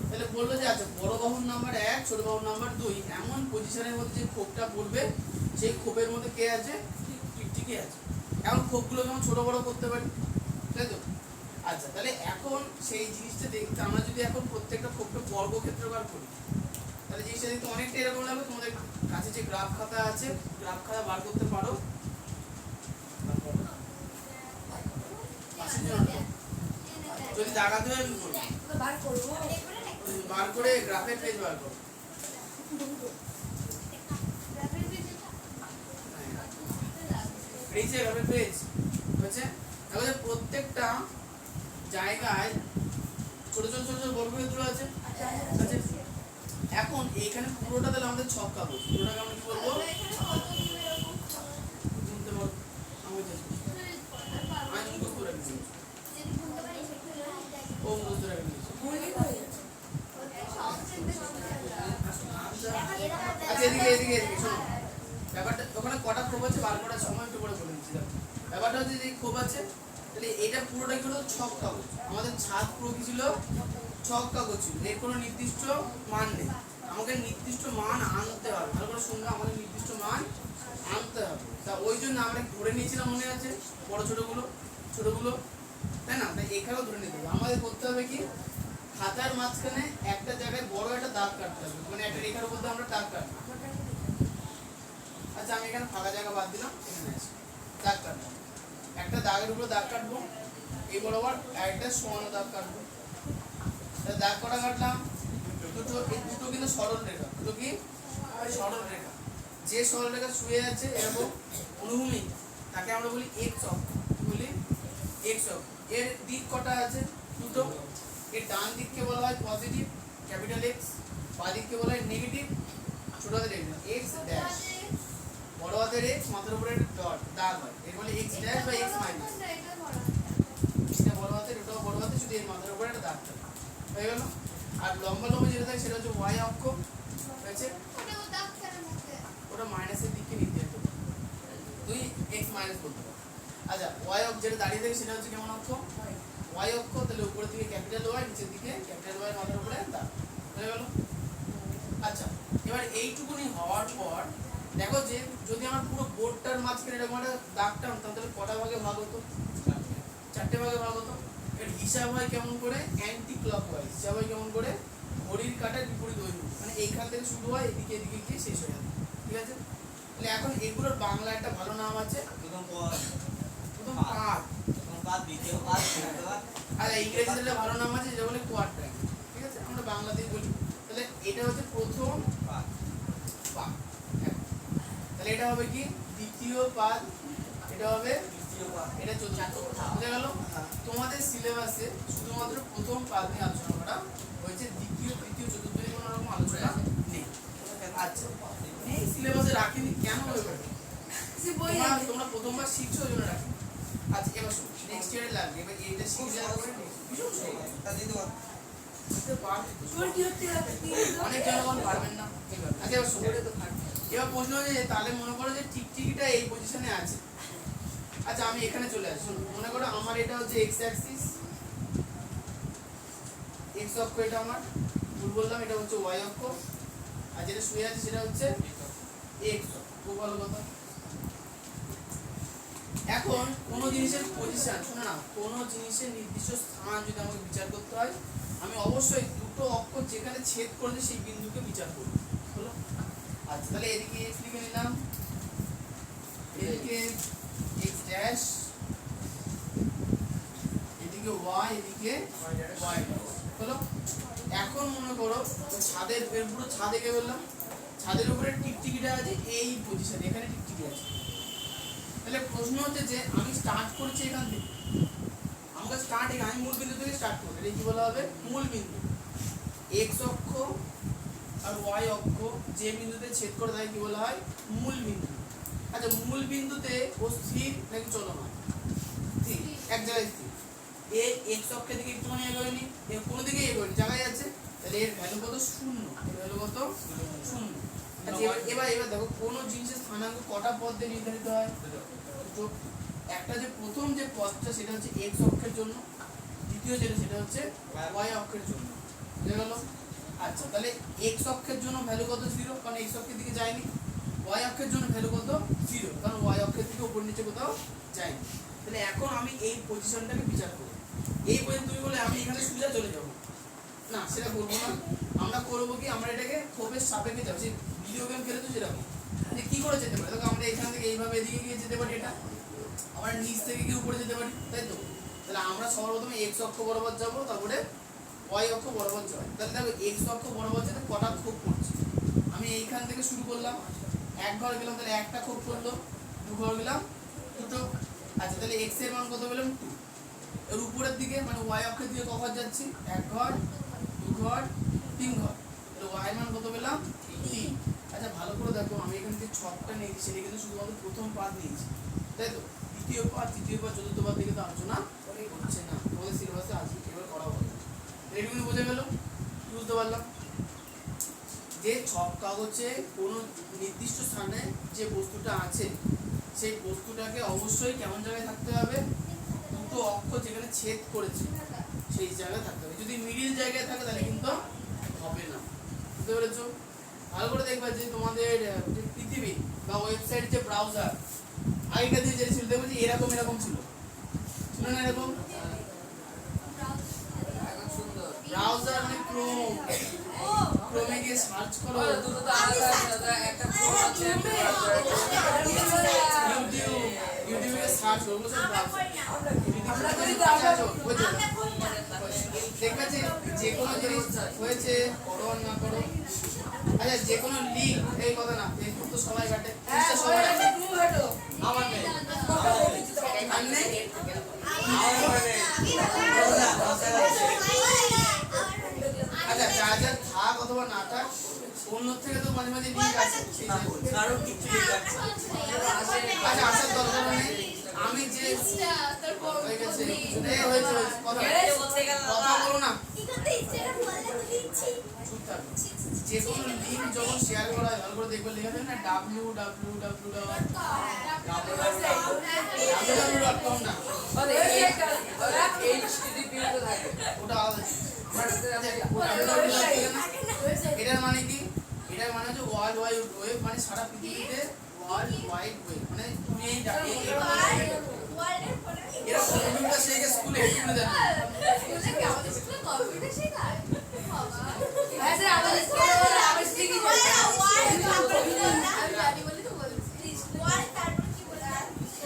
তাহলে বললো যে আচ্ছা বড় বাহুর নাম্বার 1, ছোট বাহুর নাম্বার 2, এমন পজিশনের মধ্যে যে খোপটা পড়বে সেই খোপের মধ্যে কে আছে? টিকটিকি আছে। এখন খোপগুলো যেমন ছোট বড় করতে পারি, তাই তো? আচ্ছা তাহলে এখন সেই জিনিসটা দেখতে আমরা যদি এখন প্রত্যেকটা বর্গক্ষেত্র বার করি তাহলে জিনিসটা দেখতে অনেকটা এরকম লাগবে। তোমাদের কাছে যে গ্রাফ খাতা আছে গ্রাফ খাতা বার করতে পারো। যদি জায়গাতে হয় আমি বলবো। বার করবো বার করে গ্রাফের পেজ বার করো। এই যে গ্রাফের পেজ হচ্ছে দেখো যে প্রত্যেকটা জায়গায় ছোট ছোট ছোট ছোট বর্গক্ষেত্র আছে। আচ্ছা এখন এইখানে পুরোটা তাহলে আমাদের ছক কাগজ, পুরোটাকে আমরা কি বলবো? গুনতে বল আমি মুখস্থ রাখছি। ও মুখস্থ রাখছি। আচ্ছা এদিকে এদিকে এদিকে শোনো, ব্যাপারটা ওখানে কটা খোপ আছে বার করার সময় একটু করে বলে দিচ্ছি। ব্যাপারটা হচ্ছে যে খোপ আছে তাহলে এটা পুরোটাই হলো ছক কাগজ। আমাদের ছাদ পুরো কি ছিল? ছক কাগজ ছিল। এর কোনো নির্দিষ্ট মান নেই, আমাকে নির্দিষ্ট মান আনতে হবে। ভালো করে শুনবে, আমাদের নির্দিষ্ট মান আনতে হবে। তা ওই জন্য আমরা ধরে নিয়েছিলাম, মনে আছে বড় ছোটগুলো তাই না? তাই এখানেও ধরে নিতে হবে। আমাদের করতে হবে কি খাতার মাঝখানে একটা জায়গায় বড় একটা দাগ কাটতে হবে, মানে একটা রেখার উপর আমরা দাগ কাটবো। আচ্ছা আমি এখানে ফাঁকা জায়গা বাদ দিলাম, এখানে আছে দাগ কাটবো। একটা দাগের উপর দাগ কাটবো, এই বরাবর একটা সমান দাগ কাটবো। দাগ করা কাটলাম দুটো, এই দুটো কিন্তু সরল রেখা। দুটো কি সরল রেখা? যে সরল রেখা শুয়ে আছে এরকম অনুভূমিক তাকে আমরা বলি এক্স অক্ষ। বলি এক্স অক্ষ। এর দিক কটা আছে? দুটো। এর ডান দিককে বলা হয় পজিটিভ ক্যাপিটাল এক্স, বাঁ দিককে বলা হয় নেগেটিভ ছোট হাতের এক্স ড্যাশ। বড় হাতের এক্স মাথার উপরে ডট দাগ হয়, এর বলে এক্স ড্যাশ বা এক্স মাইনাস। এটা বড় হাতের, এটাও বড় হাতে, শুধু এর মাথার উপরে একটা দাগ থাকে। হয়ে গেল? আর লম্বা লম্বা যেটা থাকে সেটা হচ্ছে ওয়াই অক্ষ। হয়েছে? ওটা মাইনাসের দিকে নির্দেশ করে, তুই এক্স মাইনাস বলতে পারো। আচ্ছা ওয়াই অক্ষ যেটা দাঁড়িয়ে থাকে সেটা হচ্ছে কেমন অক্ষ? ওয়াই অক্ষ। তাহলে উপরের দিকে ক্যাপিটাল ওয়াই, নিচের দিকে ক্যাপিটাল ওয়াই, মাথার উপরে দাগ। হয়ে গেল? আচ্ছা এবার এইটুকুনি হওয়ার পর দেখো যে যদি আমার পুরো বোর্ডটার মাঝখানে এরকম একটা দাগ টানতাম তাহলে কটা ভাগে ভাগ হতো? চারটে ভাগে ভাগ হতো। এর হিসাব হয় কেমন করে? Anti clockwise. হিসাব হয় কেমন করে? ঘড়ির কাঁটার বিপরীত অভিমুখ, মানে এইখান থেকে শুরু হয় এদিকে এদিকে গিয়ে শেষ হয়ে যাবে। ঠিক আছে? তাহলে এখন এগুলোর বাংলা একটা ভালো নাম আছে, প্রথম পাদ। আর ইংরেজিতে একটা ভালো নাম আছে যেটা বলে কোয়াড্র্যান্ট। ঠিক আছে, আমরা বাংলাতেই বলি। তাহলে এটা হচ্ছে প্রথম পাদ। তাহলে এটা হবে কি? দ্বিতীয় পাদ। এটা হবে এটা চতুর্থ। বুঝে গেল? তোমাদের সিলেবাসে শুধুমাত্র প্রথম পাদ নিয়ে আলোচনা করা হয়েছে, দ্বিতীয় তৃতীয় চতুর্থ নিয়ে কোনো রকম আলোচনা নেই। আচ্ছা এই সিলেবাসে রাখিনি কেন হবে? তোমরা প্রথমবার শিখছো ওই জন্য রাখিনি। আচ্ছা এবার শোনো, নেক্সট ইয়ারে লাগবে। এবার এইটা শিখে যাওয়ার পরে ভীষণ সহজ। অনেক জনগণ পারবেন না। আচ্ছা এবার শোনো, এবার প্রশ্ন হচ্ছে তাহলে মনে করো যে টিকটিকিটা এই পজিশনে আছে। আচ্ছা আমি এখানে চলে আসি। মনে করো আমার এটা হচ্ছে এক্স অ্যাক্সিস, এক্স অক্ষ এটা আমার, ভুল বললাম, এটা হচ্ছে ওয়াই অক্ষ, আর যেটা শুয়ে আছে সেটা হচ্ছে এক্স অক্ষ। খুব ভালো কথা। এখন কোনো জিনিসের পজিশন, শোনো না, কোনো জিনিসের নির্দিষ্ট স্থান যদি আমাকে বিচার করতে হয় আমি অবশ্যই দুটো অক্ষ যেখানে ছেদ করেছে সেই বিন্দুকে বিচার করব। হলো? আচ্ছা তাহলে এদিকে এক্স লিখে নিলাম, এদিকে এক্স ড্যাশ, এদিকে ওয়াই, এদিকে ওয়াই ড্যাশ। হলো? এখন মনে করো ছাদের পুরো ছাদ এঁকে বললাম, ছাদের উপরে টিকটিকিটা আছে এই পজিশনে, এখানে টিকটিকি আছে। তাহলে প্রশ্ন হচ্ছে যে আমি স্টার্ট করছি এখান থেকে, আমাকে আমি মূল বিন্দু থেকে স্টার্ট করব। এটা কি বলা হবে? মূল বিন্দু। এক্স অক্ষ আর ওয়াই অক্ষ যে বিন্দুতে ছেদ করে তাকে কি বলা হয়? মূল বিন্দু। আচ্ছা মূল বিন্দুতে ও স্থির নাকি চলমান? স্থির, এক জায়গায় স্থির। এর এক্স অক্ষের দিকে একটুখানি এগোয়নি, এর কোনো দিকে এগোয়নি, জায়গায় আছে। তাহলে এর ভ্যালু কত? 0। এর ভ্যালু কত? 0। আচ্ছা এবার দেখো কোন জিনিসের স্থানাঙ্ক কটা পদ দিয়ে নির্ধারিত হয়? তো একটা যে প্রথম যে পদটা সেটা হচ্ছে এক্স অক্ষের জন্য, দ্বিতীয় যেটা সেটা হচ্ছে ওয়াই অক্ষের জন্য। বুঝে গেল? আচ্ছা তাহলে এক্স অক্ষের জন্য ভ্যালু কত? 0, কারণ এক্স অক্ষের দিকে যায়নি। ওয়াই অক্ষের জন্য ভ্যালু কত? 0, কারণ ওয়াই অক্ষের দিকে উপর নিচে কোথাও যায়নি। তাহলে এখন আমি এই পজিশনটাকে বিচার করব। এই পর্যন্ত তুমি বলে আমি এখানে সোজা চলে যাব, না সেটা করবো না। আমরা করবো কি, আমরা এটাকে ক্ষোভের সাপেক্ষে যাবো। সেই ভিডিও গেম খেলে তো যেরকম যে কি করে যেতে পারি, দেখো আমরা এখান থেকে এইভাবে এদিকে গিয়ে যেতে পারি, এটা আমরা নিচ থেকে গিয়ে উপরে যেতে পারি, তাই তো? তাহলে আমরা সর্বপ্রথমে এক্স অক্ষ বরাবর যাবো, তারপরে ওয়াই অক্ষ বরাবর যাবো। তাহলে দেখো এক্স অক্ষ বরাবর যেতে কটা ক্ষোভ পড়ছে, আমি এইখান থেকে শুরু করলাম, এক ঘর গেলাম, তাহলে একটা ক্ষোভ পড়লো, দু ঘর গেলাম দুটো। আচ্ছা তাহলে এক্স এর মান কত পেলাম 2। এর উপরের দিকে মানে ওয়াই অক্ষের দিকে ক ঘর যাচ্ছি, এক ঘর দু ঘর তিন ঘর, তাহলে ওয়াই মান কত পেলাম 3। আচ্ছা ভালো করে দেখো, আমি এখান থেকে ছকটা নিয়েছি, সেটা কিন্তু শুধুমাত্র প্রথম পাদ নিয়েছি, তাই তো? দ্বিতীয় পাদ তৃতীয় পাদ চতুর্থ পাদ দিকে তো আলোচনা হচ্ছে না, তোমাদের সিলেবাসে আজকে এবার করা হবে। এটুকুনি বোঝা গেল, বুঝতে পারলাম যে ছক কাগজে কোনো নির্দিষ্ট স্থানে যে বস্তুটা আছে সেই বস্তুটাকে অবশ্যই কেমন জায়গায় থাকতে হবে, দুটো অক্ষ যেখানে ছেদ করেছে সেই জায়গায় থাকতে হবে। যদি মিডিল জায়গায় থাকে তাহলে কিন্তু হবে না, বুঝতে পেরেছো? ভালো করে দেখবা যে তোমাদের যে পৃথিবী বা ওয়েবসাইট যে ব্রাউজার আগেকার দিনে যেটা ছিল, দেখবে যে এরকম এরকম ছিল, ছিল না এরকম? এখন সুন্দর ব্রাউজার মানে ক্রোম, ক্রোমে গিয়ে সার্চ করো, দুটো তো আলাদা আলাদা, একটা ফোন আছে ইউটিউবে সার্চ করো, সব ব্রাউজার দেখবে যে কোনো জিনিস হয়েছে করো আর না করো। আচ্ছা যে কোনো লিঙ্ক, এই কথা না, ফেসবুক তো সবাই ঘাটে, ইনস্টা সবাই ঘাটে, আমার নেই, আর নেই, আচ্ছা যার যার থাক অথবা না থাক, অন্য থেকে তো মাঝে মাঝে লিঙ্ক আসে, কারণ কিছু লিঙ্ক আছে। আচ্ছা আসার দরকার নেই। আমি যে হয়ে গেছে, হয়েছে কথা বলো না, চুপ থাকো। যে কোনো লিঙ্ক যখন শেয়ার করা হয় ভালো করে দেখবে লেখা থাকে না www.com না, ওটা আলাদা জিনিস। এটার মানে কি, এটার মানে হচ্ছে ওয়ার্ল্ড ওয়াইড ওয়েব, মানে সারা পৃথিবীতে ওয়ার্ল্ড ওয়াইড ওয়েব, মানে তুমি এই এরা কম্পিউটার শেখে স্কুলে, স্কুলে দেখো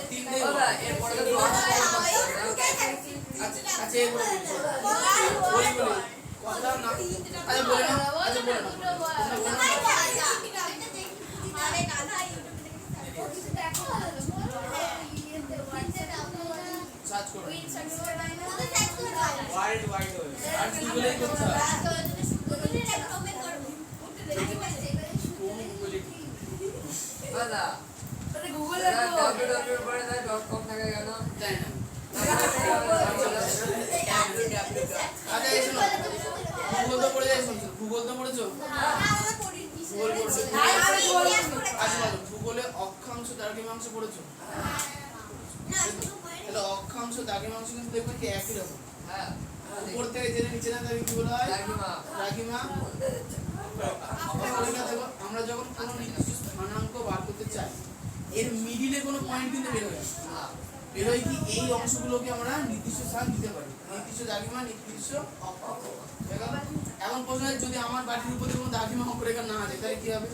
তিনটে আচ্ছা এগুলো বলি কথা না, আচ্ছা বলে না, আচ্ছা বলে না, সার্চ করো ওয়ার্ল্ড ওয়াইড ওয়েব। আর গুগলেই করতে হবে, কোন গুগলে কি দাদা গুগলে www.com থাকে কেন? জানি না। আচ্ছা এই শোনো, গুগল তো পড়ে যাই, শুনছো গুগল তো পড়েছো, গুগল পড়েছো, আচ্ছা বলো ভূগোলে অক্ষাংশ দ্রাঘিমাংশ পড়েছো? তাহলে অক্ষাংশ দ্রাঘিমাংশ কিন্তু দেখবে কি একই রকম, হ্যাঁ উপর থেকে জেনে নিচে না তাহলে কি বলা হয় দ্রাঘিমা। দ্রাঘিমা। আমরা যখন কোনো নির্দিষ্ট স্থানাঙ্ক বার করতে চাই, এর মিডিলে কোনো পয়েন্ট কিন্তু বের হয় না, বের হয় কি এই অংশগুলোকে আমরা নির্দিষ্ট স্থান দিতে পারি, নির্দিষ্ট দ্রাঘিমা নির্দিষ্ট অক্ষ। এখন প্রশ্ন হয়, যদি আমার বাড়ির উপরে কোনো দ্রাঘিমা অক্ষরেখা না আছে তাহলে কি হবে?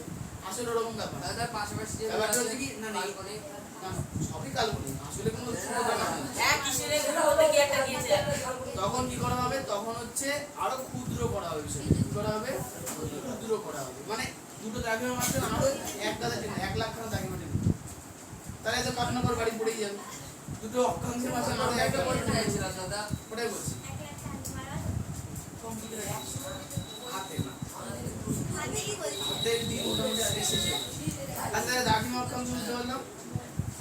আসলে ওরকম ব্যাপার, দাদা পাশাপাশি যে ব্যাপারটা হচ্ছে কি, না না কাল্পনিক না, সবই কাল্পনিক, আসলে কোনো সূত্র জানা নেই। তখন কি করা হবে, তখন হচ্ছে আরো ক্ষুদ্র করা হবে বিষয়টা, কি করা হবে, ক্ষুদ্র করা হবে, মানে দুটো দ্রাঘিমার মাঝখানে আরো এক গাদা টেনে 1 লাখ খানা দ্রাঘিমা টেনে, তাহলে তো কাটনাকর বাড়ি পড়েই যাবে, দুটো অক্ষাংশের মাঝখানে আরো একটা করে টেনে, ছিল দাদা ওটাই বলছি হাতে না, হাতের দিন মোটামুটি আগে শেষ হয়ে গেছে। আচ্ছা দ্রাঘিমা অক্ষাংশ বুঝতে পারলাম।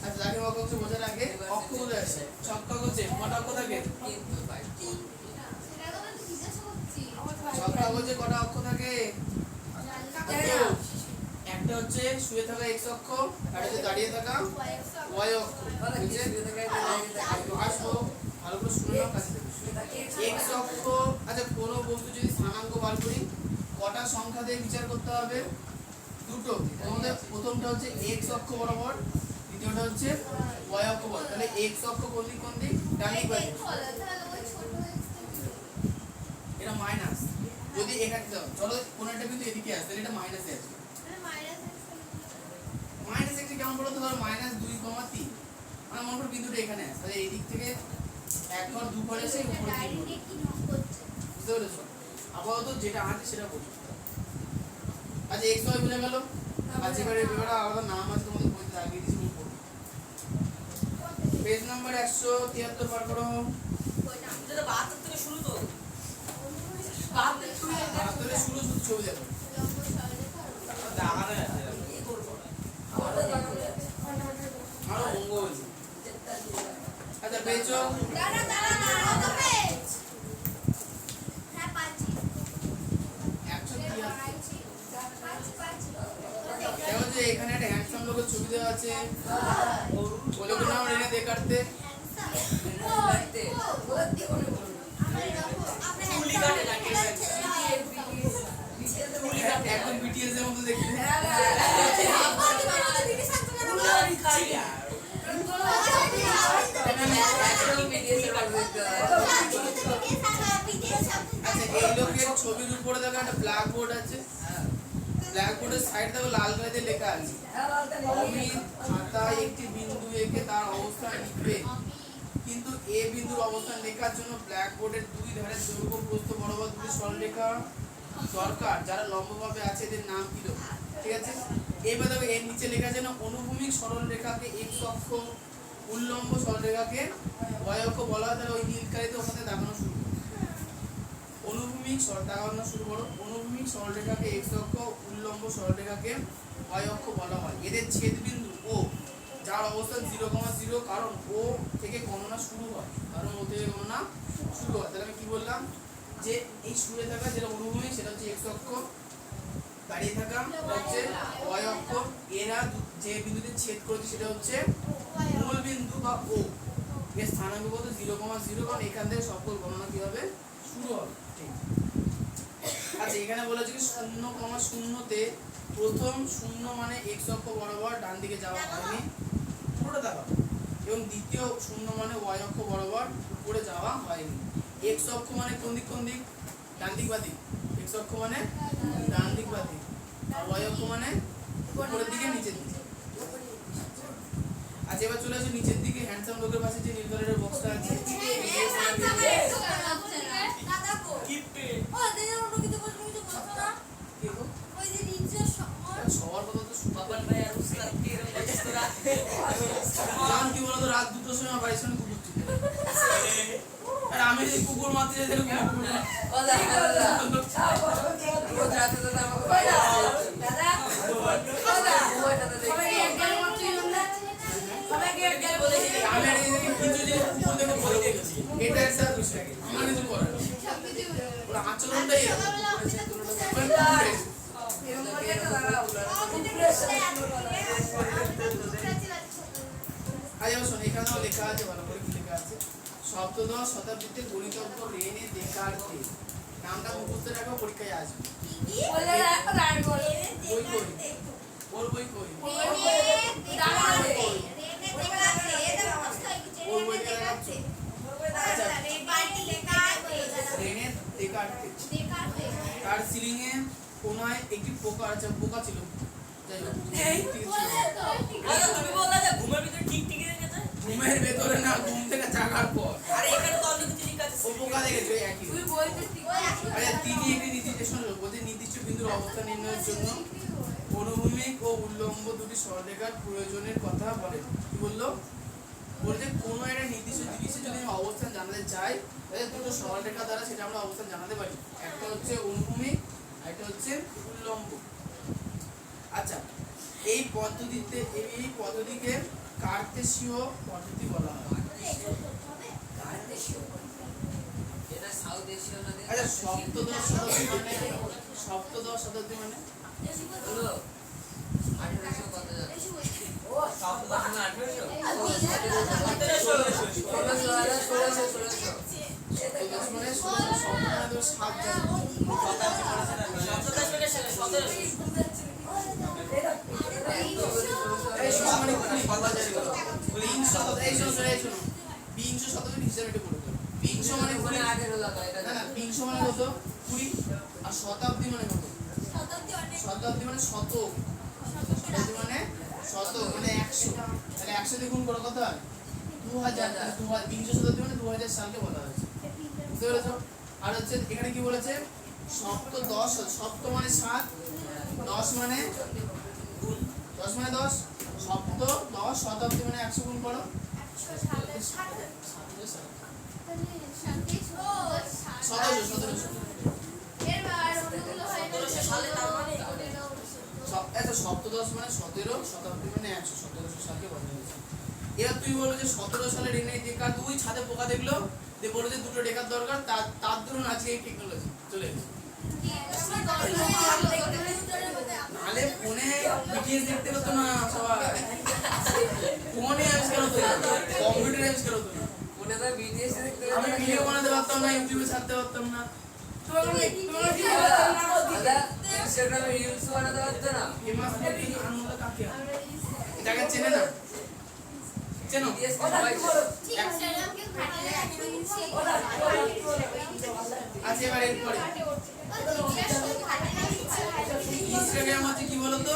আচ্ছা দ্রাঘিমা অক্ষাংশ বোঝার আগে অক্ষ কোথায় আসে, ছক কাগজে কটা অক্ষ থাকে, কিন্তু ভাই ছক কাগজে কটা অক্ষ থাকে, একটা হচ্ছে শুয়ে থাকা x অক্ষ, আর হচ্ছে দাঁড়িয়ে থাকা y অক্ষ, বুঝছে? আসবো ভালো করে শুনে নাও, কাছে x অক্ষ। আচ্ছা কোনো বস্তু যদি স্থানাঙ্ক বার করি কটা সংখ্যা দিয়ে বিচার করতে হবে, দুটো, আমাদের প্রথমটা হচ্ছে x অক্ষ বরাবর, দ্বিতীয়টা হচ্ছে y অক্ষ বরাবর। তাহলে x অক্ষ কোন দিক ডান দিক বাই এটা মাইনাস। যদি এখানে দাও চলো কোন একটা বিন্দু এদিকে আসে তাহলে এটা মাইনাসে আসবে। মাইনাস একটা কেমন বলো তো, ধরো -2,3 মানে মনে করো বিন্দুটা এখানে আছে, তাহলে এই দিক থেকে 1 ঘর 2 ঘর এসে উপরে বুঝতে পেরেছো? আপাতত যেটা আছে সেটা বলছো। আচ্ছা x y বলে গেল। আচ্ছা এবারে আলাদা নাম আছে তোমাদের বইতে লাগিয়ে দিয়েছি বলে পড়ো। পেজ নাম্বার 173 বার করো। এটা 72 থেকে শুরু তো। 72 শুরু হয়ে গেছে। তাহলে শুরু ছবি দেখো। দাগানো আছে কি করব? আরো অঙ্গ হয়েছে। আচ্ছা পেয়েছো? দেখো যে এখানে একটা হ্যান্ডসাম লোকের ছবি দেওয়া আছে। বলে কোন নাম রেনে দেখাতে। দেখতে। চুলি কাটে না কে একদম বিটিএস এর মতো দেখতে। আচ্ছা এই লোকের ছবির উপরে দেখো একটা ব্ল্যাক বোর্ড আছে। ব্ল্যাক বোর্ডের সাইড দেখো লাল কালি দিয়ে লেখা আছে অমিত খাতায় একটি বিন্দু এঁকে তার অবস্থান লিখবে। কিন্তু এ বিন্দুর অবস্থান লেখার জন্য ব্ল্যাক বোর্ডের দুই ধারে দৈর্ঘ্য প্রস্থ বরাবর দুটি সরলরেখা দরকার যারা লম্বভাবে আছে এদের নাম কি দেব? ঠিক আছে, এবার দেখো এর নিচে লেখা আছে না অনুভূমিক সরলরেখাকে x অক্ষ, উল্লম্ব সরলরেখাকে y অক্ষ বলা হয়। তাহলে ওই নীল কালিতে ওখানে দেখানো শুরু করো। অনুভূমিক দেখানো শুরু করো। অনুভূমিক সরলরেখাকে x অক্ষ, উল্লম্ব সরলরেখাকে y অক্ষ বলা হয়। এদের ছেদবিন্দু O যার অবস্থান 0,0 কারণ O থেকে গণনা শুরু হয়। কারণ O থেকে গণনা শুরু হয়। তাহলে আমি কি বললাম যে এই শুরু থাকা যেটা অনুভূমিক সেটা হচ্ছে x অক্ষ, দাঁড়িয়ে থাকা হচ্ছে y অক্ষ। এরা যে বিন্দুতে ছেদ করেছে সেটা হচ্ছে মূল বিন্দু বা O। এর স্থানাঙ্ক কত 0,0 কারণ এখান থেকে সকল গণনা কি হবে শুরু হবে। ঠিক আচ্ছা এখানে বলেছে কি 0,0 তে প্রথম 0 মানে x অক্ষ বরাবর ডান দিকে যাওয়া হয়নি, পুরোটা দেখো, এবং দ্বিতীয় 0 মানে y অক্ষ বরাবর উপরে যাওয়া হয়নি। x অক্ষ মানে কোন দিক ডান দিক বা দিক, x অক্ষ মানে ডান দিক বা দিক, আর y অক্ষ মানে উপরের দিকে নিচের দিকে। আচ্ছা এবার চলে আসো নিচের দিকে হ্যান্ডসাম লোকের পাশে যে নীল কালারের বক্সটা আছে। সবার কথা তো বাবান ভাই আর উস্তাদ কে রেস্তোরাঁ জান কি বলতো রাত 2টার সময় বাড়ির সামনে কুকুর ছিল। আর আমি এই কুকুর মারতে যেতে কুকুর ওদা ও রাতে তো আমাকে বাইরে দাদা ওদা ওটা তো দেখি একবার মাত্রই আমরা সবাইকে একবার বলে দিই আমি আর এই কিছু জিনিস কুকুর দেখে বলে দেখেছি। এটা একটা বিষয় আমার কিছু করার নেই। ওরা আচরণটাই এরকম। আচ্ছা শোন এখানেও লেখা আছে, ভালো করে কি লেখা আছে, সপ্তদশ শতাব্দীতে গণিতজ্ঞ রেনে দেকার্তে নামটা মুখস্থ রাখো, পরীক্ষায় আসবে। বই কই ওর বই কই ওর বই দেখাচ্ছে। আচ্ছা রেনে দেকার্তে তার সিলিং এ কোনায় একটি পোকা আছে, পোকা ছিল। যাই হোক তুমি বললা যে ঘুমের ভিতরে ঠিক ঠিক রেখেছে ঘুমের ভেতরে না, ঘুম থেকে জাগার পর। আরে এখানে তো অন্য কিছু লিখা আছে ও পোকা দেখেছে ওই একই। তুই বলতে ঠিক আচ্ছা তিনি একটি নির্দিষ্ট বলতে নির্দিষ্ট বিন্দুর অবস্থান নির্ণয়ের জন্য অনুভূমিক ও উল্লম্ব দুটি সরলরেখার প্রয়োজনের কথা বলেন। কি বললো? বলছে কোনো একটা নির্দিষ্ট জিনিসের যদি আমি অবস্থান জানাতে চাই তাহলে দুটো সরলরেখা দ্বারা সেটা আমরা অবস্থান জানাতে পারি। একটা হচ্ছে অনুভূমিক আর একটা হচ্ছে উল্লম্ব। আচ্ছা এই পদ্ধতিকে কার্তেশীয় পদ্ধতি বলা হয়। এটা সাউথ এশিয়া না আচ্ছা সপ্তদশ শতাব্দী মানে হলো 1800 কত জানো ও সপ্তদশ না 1800 সপ্তদশ মানে 1607 বিংশ শতাব্দীর হিসাবে এটা বলে দেবো। বিংশ মানে ওখানে 20 18 লাগা এটা না না বিংশ মানে কত 20 আর শতাব্দী মানে কত শতাব্দী অনেক শতাব্দী মানে শতক শতাব্দী মানে শতক মানে 100 তাহলে 100 দিয়ে গুণ করো কত হয় 2000 বিংশ শতাব্দী মানে 2000 সালকে বলা হয়েছে বুঝতে পেরেছো আর হচ্ছে এখানে কি বলেছে সপ্ত 10 সপ্ত মানে 7 10 মানে 10 মানে 10 সপ্ত 10 শতাব্দী মানে 100 গুণ করো 1710 মানে 17 শতাব্দী মানে 100 1700 সালকে বলা হয়েছে এবার তুই বলবো যে 17 সালে রেনে ডেকা তুই ছাদে পোকা দেখলো দিয়ে বললো যে দুটো ডেকার দরকার তার দরুন আজকে এই টেকনোলজি চলে এসেছে নালে ফোনে বিটিএস দেখতে হতো না সবাই ফোনে আবিষ্কার হতো কম্পিউটার আবিষ্কার হতো না ওটা তো বিদেশ দেখতে আমি ভিডিও বানাতে পারতাম না ইউটিউবে ছাড়তে পারতাম না ইনস্টাগ্রামে রিলস বানাতে পারতো না ফেমাস বডি আনন্দ কাকে এটাকে চেনে না চেনো বিদেশ সবাই আচ্ছা এবার এরপরে ইনস্টাগ্রাম হচ্ছে কি বলতো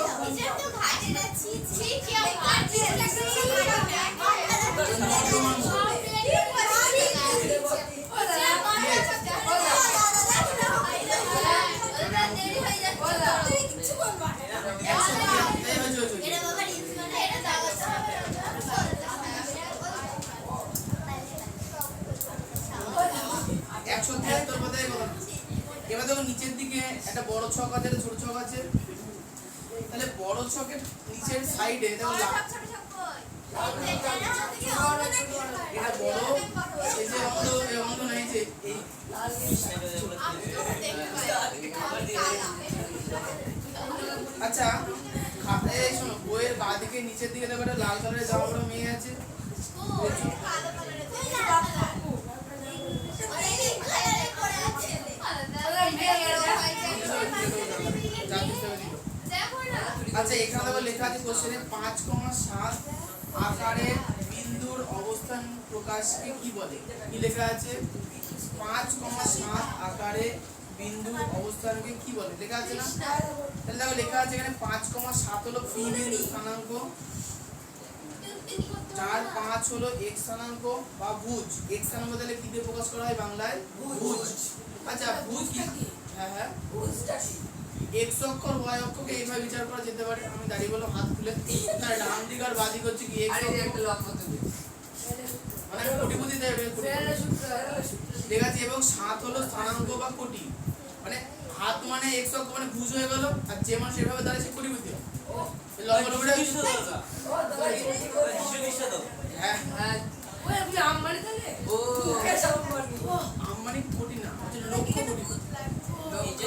এবার দেখো নিচের দিকে একটা বড় ছক আছে একটা ছোট ছক আছে তাহলে বড় ছকের নিচের সাইডে দেখো এটা বড় এই যে অঙ্ক নাই যে এই আচ্ছা এই শোনো বইয়ের বাঁ দিকে নিচের দিকে দেখো একটা লাল কালারের জামা পরা মেয়ে আছে আচ্ছা এখানে দেখো লেখা আছে কোশ্চেনে 5,7 আকারে বিন্দুর অবস্থান প্রকাশকে কি বলে কি লেখা আছে 5,7 আকারে বিন্দুর অবস্থানকে কি বলে লেখা আছে না তাহলে দেখো লেখা আছে এখানে 5,7 হলো পি বিন্দু স্থানাঙ্ক 4,5 হলো x স্থানাঙ্ক বা ভুজ x স্থানাঙ্ক তাহলে কি দিয়ে প্রকাশ করা হয় বাংলায় ভুজ আচ্ছা ভুজ কি হ্যাঁ হ্যাঁ বুঝটা x অক্ষর y অক্ষকে এইভাবে বিচার করা যেতে পারে আমি দাঁড়িয়ে বললাম হাত খুলে না ডান দিক আর বাঁ দিক হচ্ছে কি x আরে অক্ষ একটা লক্ষ্য তুমি মানে কোটিপতি দেবে ঠিক আছে এবং 7 হলো স্থানাঙ্ক বা কোটি মানে হাত মানে x অক্ষ মানে ভুজ হয়ে গেল আর যে মানুষ এভাবে দাঁড়ায় সে কোটিপতি লম্বা লম্বা হ্যাঁ হ্যাঁ ওই আপনি আম্বানি তাহলে ও আম্বানি কোটি না হচ্ছে লক্ষ কোটি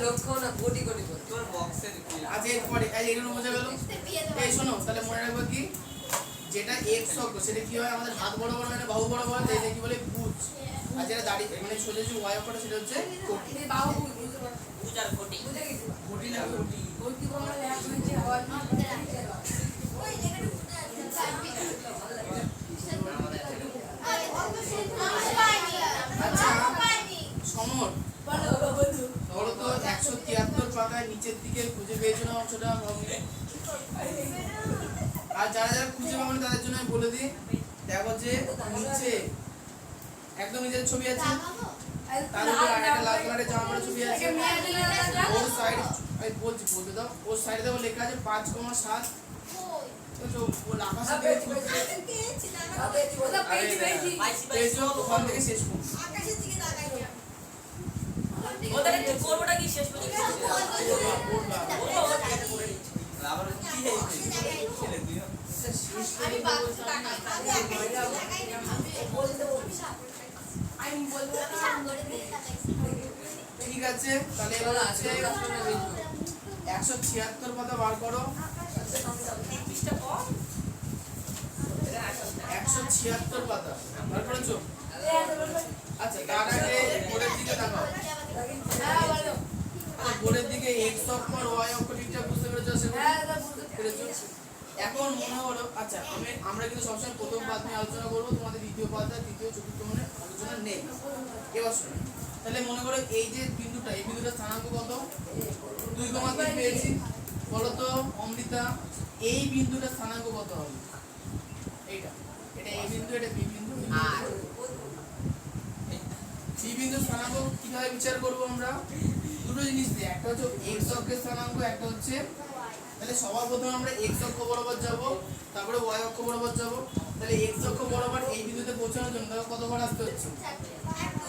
লক্ষ্য না কোটি কোটি তোর বক্সে আচ্ছা এরপরে এইগুলো বোঝা গেল এই শোনো তাহলে মনে রাখবে কি যেটা x অক্ষ সেটা কি হয় আমাদের হাত বড় বড় মানে বাহু বড় বড় তাই কি বলে ভুজ আর যেটা দাড়ি মানে সোজা যে y অক্ষটা সেটা হচ্ছে কোটি বাহু বুঝ আর কোটি বুঝে গেছি কোটি না কোটি কোটি কোমল এক হচ্ছে হয় সমর ধরো তো 173 পাতায় নিচের দিকে খুঁজে পেয়েছো না অংশটা ভগ্নে আর যারা যারা খুঁজে পাবে না তাদের জন্য আমি বলে দিই দেখো যে নিচে একদম নিচের ছবি আছে তার উপরে আরেকটা লাল কালারের জামা পরা ছবি আছে ওর সাইড এই বলতে দাও ওর সাইডে দেখো লেখা আছে 5,7 তো যে ও আকাশের দিকে খুঁজছে পেয়েছো ওখান থেকে শেষ পর্যন্ত আকাশের দিকে তাকাই ওদের করবোটা কি শেষ পর্যন্ত আবার কি ছেলে তুই আমি বাচ্চা তাকাই আমি বলবো সামনে দিকে তাকাই ঠিক আছে তাহলে এবার আছে 176 পাতা বার করো 176 পাতা বার করেছো আচ্ছা তার আগে বোর্ডের দিকে তাকাও বোর্ডের দিকে x অক্ষ আর y অক্ষ ঠিকঠাক বুঝতে পেরেছো সেটা পেরেছো এখন মনে করো আচ্ছা আমরা কিন্তু সবসময় প্রথম পাত নিয়ে আলোচনা করবো, তোমাদের দ্বিতীয় পাত আর তৃতীয় চতুর্থ মানে আলোচনা নেই। এবার শোনো, তাহলে মনে করো এই যে বিন্দুটা, এই বিন্দুটার স্থানাঙ্ক কত? 2,3 পেয়েছি। বলো তো অমৃতা, এই বিন্দুটার স্থানাঙ্ক কত হবে? এটা এই বিন্দু, এটা বি বিন্দু। বি বিন্দুর স্থানাঙ্ক কিভাবে বিচার করবো আমরা? দুটো জিনিস দিয়ে, একটা হচ্ছে x অক্ষের স্থানাঙ্ক, একটা হচ্ছে, তাহলে সবার প্রথমে আমরা x অক্ষ বরাবর যাব, তারপরে y অক্ষ বরাবর যাব। তাহলে x অক্ষ বরাবর এই বিন্দুতে পৌঁছানোর জন্য কত ঘর আসতে হচ্ছে?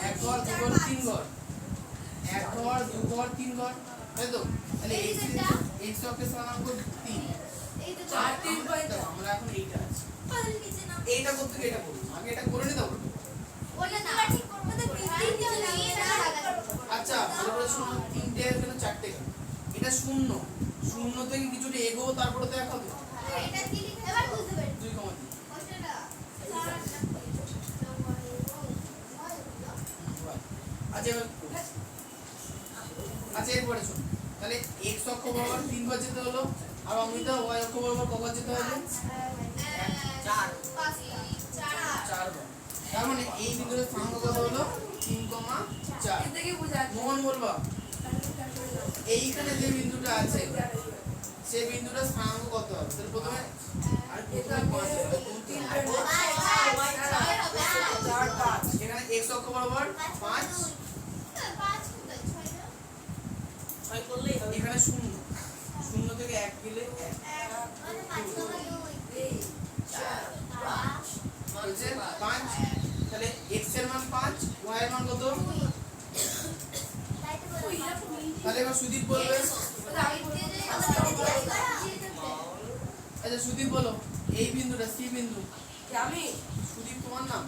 1 ঘর, 2 ঘর, 3 ঘর। 1 ঘর, 2 ঘর, 3 ঘর, তাই তো? তাহলে x অক্ষের স্থানাঙ্ক 3। আমরা এখন এইটা আছে, এইটা করতে গিয়ে এটা করব, আগে এটা করে নিতে হবে। আচ্ছা ভালো করে শোনো, 3টে এখানে 4টে, এটা 0 0 থেকে কিছুটা এগোবো, তারপরে তো 1 হবে। 2,3। আচ্ছা এবার আচ্ছা এরপরে শোনো, তাহলে x অক্ষ বরাবর 3 বার যেতে হলো, আর অমৃতা y অক্ষ বরাবর কবার যেতে হবে? 4 বার। তার মানে এই বিন্দুর স্থানাঙ্ক কত হলো? 3,4। মোহন বলবা, এইখানে যে বিন্দুটা আছে সেই বিন্দুটার স্থানাঙ্ক কত হবে? তাহলে প্রথমে এখানে x অক্ষ বরাবর 5, এখানে 0 0 থেকে 1 গেলে 1 হচ্ছে 5। তাহলে x এর মান 5, y এর মান কত? তাহলে এবার সুদীপ বলবে। আচ্ছা সুদীপ বলো, এই বিন্দুটা সি বিন্দু, আমি সুদীপ তোমার নাম?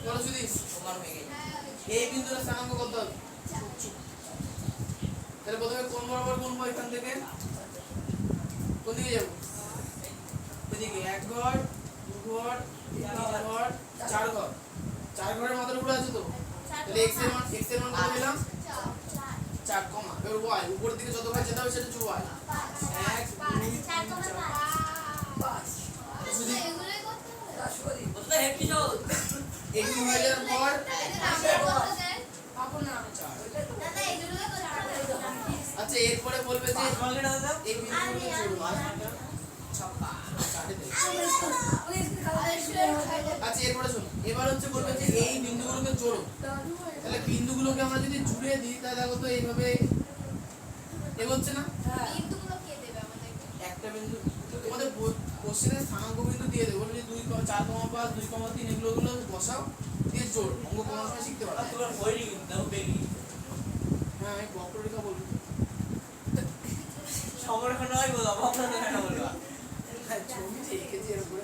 বলো সুদীপ, তোমার হয়ে গেছে। এই বিন্দুটার স্থানাঙ্ক কত হবে? তাহলে প্রথমে কোন বরাবর গুনবো? এখান থেকে কোন দিকে যাবো? এদিকে 1 ঘর, 2 ঘর, 3 ঘর, 4 ঘর। 4 ঘরের মাথার উপরে আছে তো? তাহলে x এর মান কত পেলাম? 4 কমা, এবার y উপরের দিকে যত ঘর যেতে হবে সেটা হচ্ছে y। 1 2 3 4 5। সুদীপ এই হয়ে যাওয়ার পর আচ্ছা এরপরে বলবে যে এই বিন্দুগুলো জোড়ো। আচ্ছা এরপরে শোনো, এবার হচ্ছে বলবে যে এই বিন্দুগুলোকে জোড়ো। তাহলে বিন্দুগুলোকে আমরা যদি জুড়ে দিই তাহলে দেখো তো এইভাবে এগোচ্ছে না? একটা বিন্দু তোমাদের কোশ্চেনে স্থানাঙ্ক বিন্দু দিয়ে দেবো, বলবে 2, 4,5, 2,3 এগুলো বসাও, দিয়ে জোড়। অঙ্ক কোনো সময় শিখতে পারো। হ্যাঁ আমি বক্ররেখা বলবো। ছবিতে এঁকেছি এর উপরে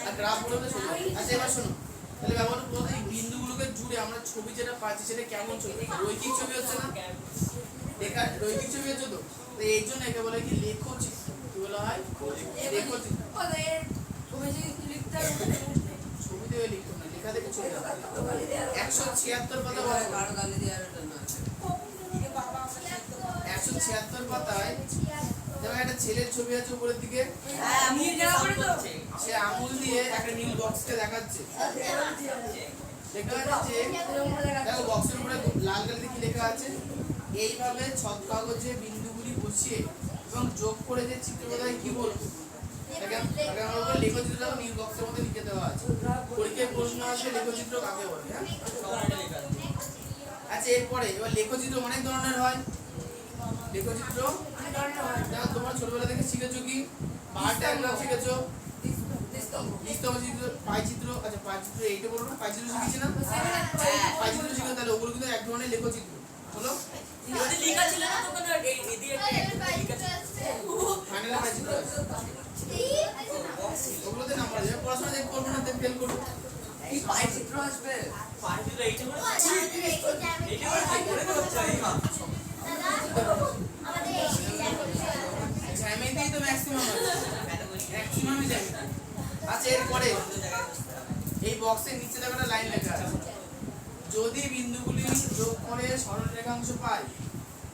আর গ্রাফ বলতে ছবি। আচ্ছা এবার শোনো, তাহলে ব্যবহার করবো এই বিন্দুগুলোকে জুড়ে আমরা ছবি যেটা পাচ্ছি সেটা কেমন ছবি? রৈখিক ছবি হচ্ছে না? দেখা রৈখিক ছবি হচ্ছে তো? তো এই জন্য একে বলে কি লেখচিত্র। কি বলা হয়? লেখচিত্র। ছবি দিয়ে লিখতো না, লেখা দেখে ছবি। 176 পাতা বলো। 176 পাতায় যেমন একটা ছেলের ছবি আছে উপরের দিকে, সে আঙুল দিয়ে একটা নীল বক্সকে দেখাচ্ছে। দেখা যাচ্ছে দেখো বক্সের উপরে লাল কালিতে কি লেখা আছে? এইভাবে ছক কাগজে বিন্দুগুলি বসিয়ে এবং যোগ করে যে চিত্রকথায় কি বলবো? লেখচিত্র নীল বক্সের মধ্যে লিখে দেওয়া আছে। পরীক্ষায় প্রশ্ন আসবে লেখচিত্র কাকে বলে? হ্যাঁ আচ্ছা এরপরে এবার লেখচিত্র অনেক ধরনের হয়। লেখচিত্র যেমন তোমরা ছোটবেলা থেকে শিখেছো কি? বার ডায়াগ্রাম শিখেছো, স্তম্ভ চিত্র, পাই চিত্র। আচ্ছা পাই চিত্র এইটা বলো না, পাই চিত্র শিখেছি না? পাই চিত্র শিখে তাহলে ওগুলো কিন্তু এক ধরনের লেখচিত্র। বলো ফাইনালে পাই চিত্র ওগুলোতে নাম্বার যাবে। পড়াশোনা যে করবো না ফেল করবো। কি পাই চিত্র আসবে? জ্যামিতিই তো ম্যাক্সিমাম আছে, ম্যাক্সিমামই জ্যামিতি। আচ্ছা এরপরে এই বক্সের নিচে দেখো একটা লাইন লেখা আছে, যদি বিন্দুগুলি যোগ করে সরল রেখাংশ পাই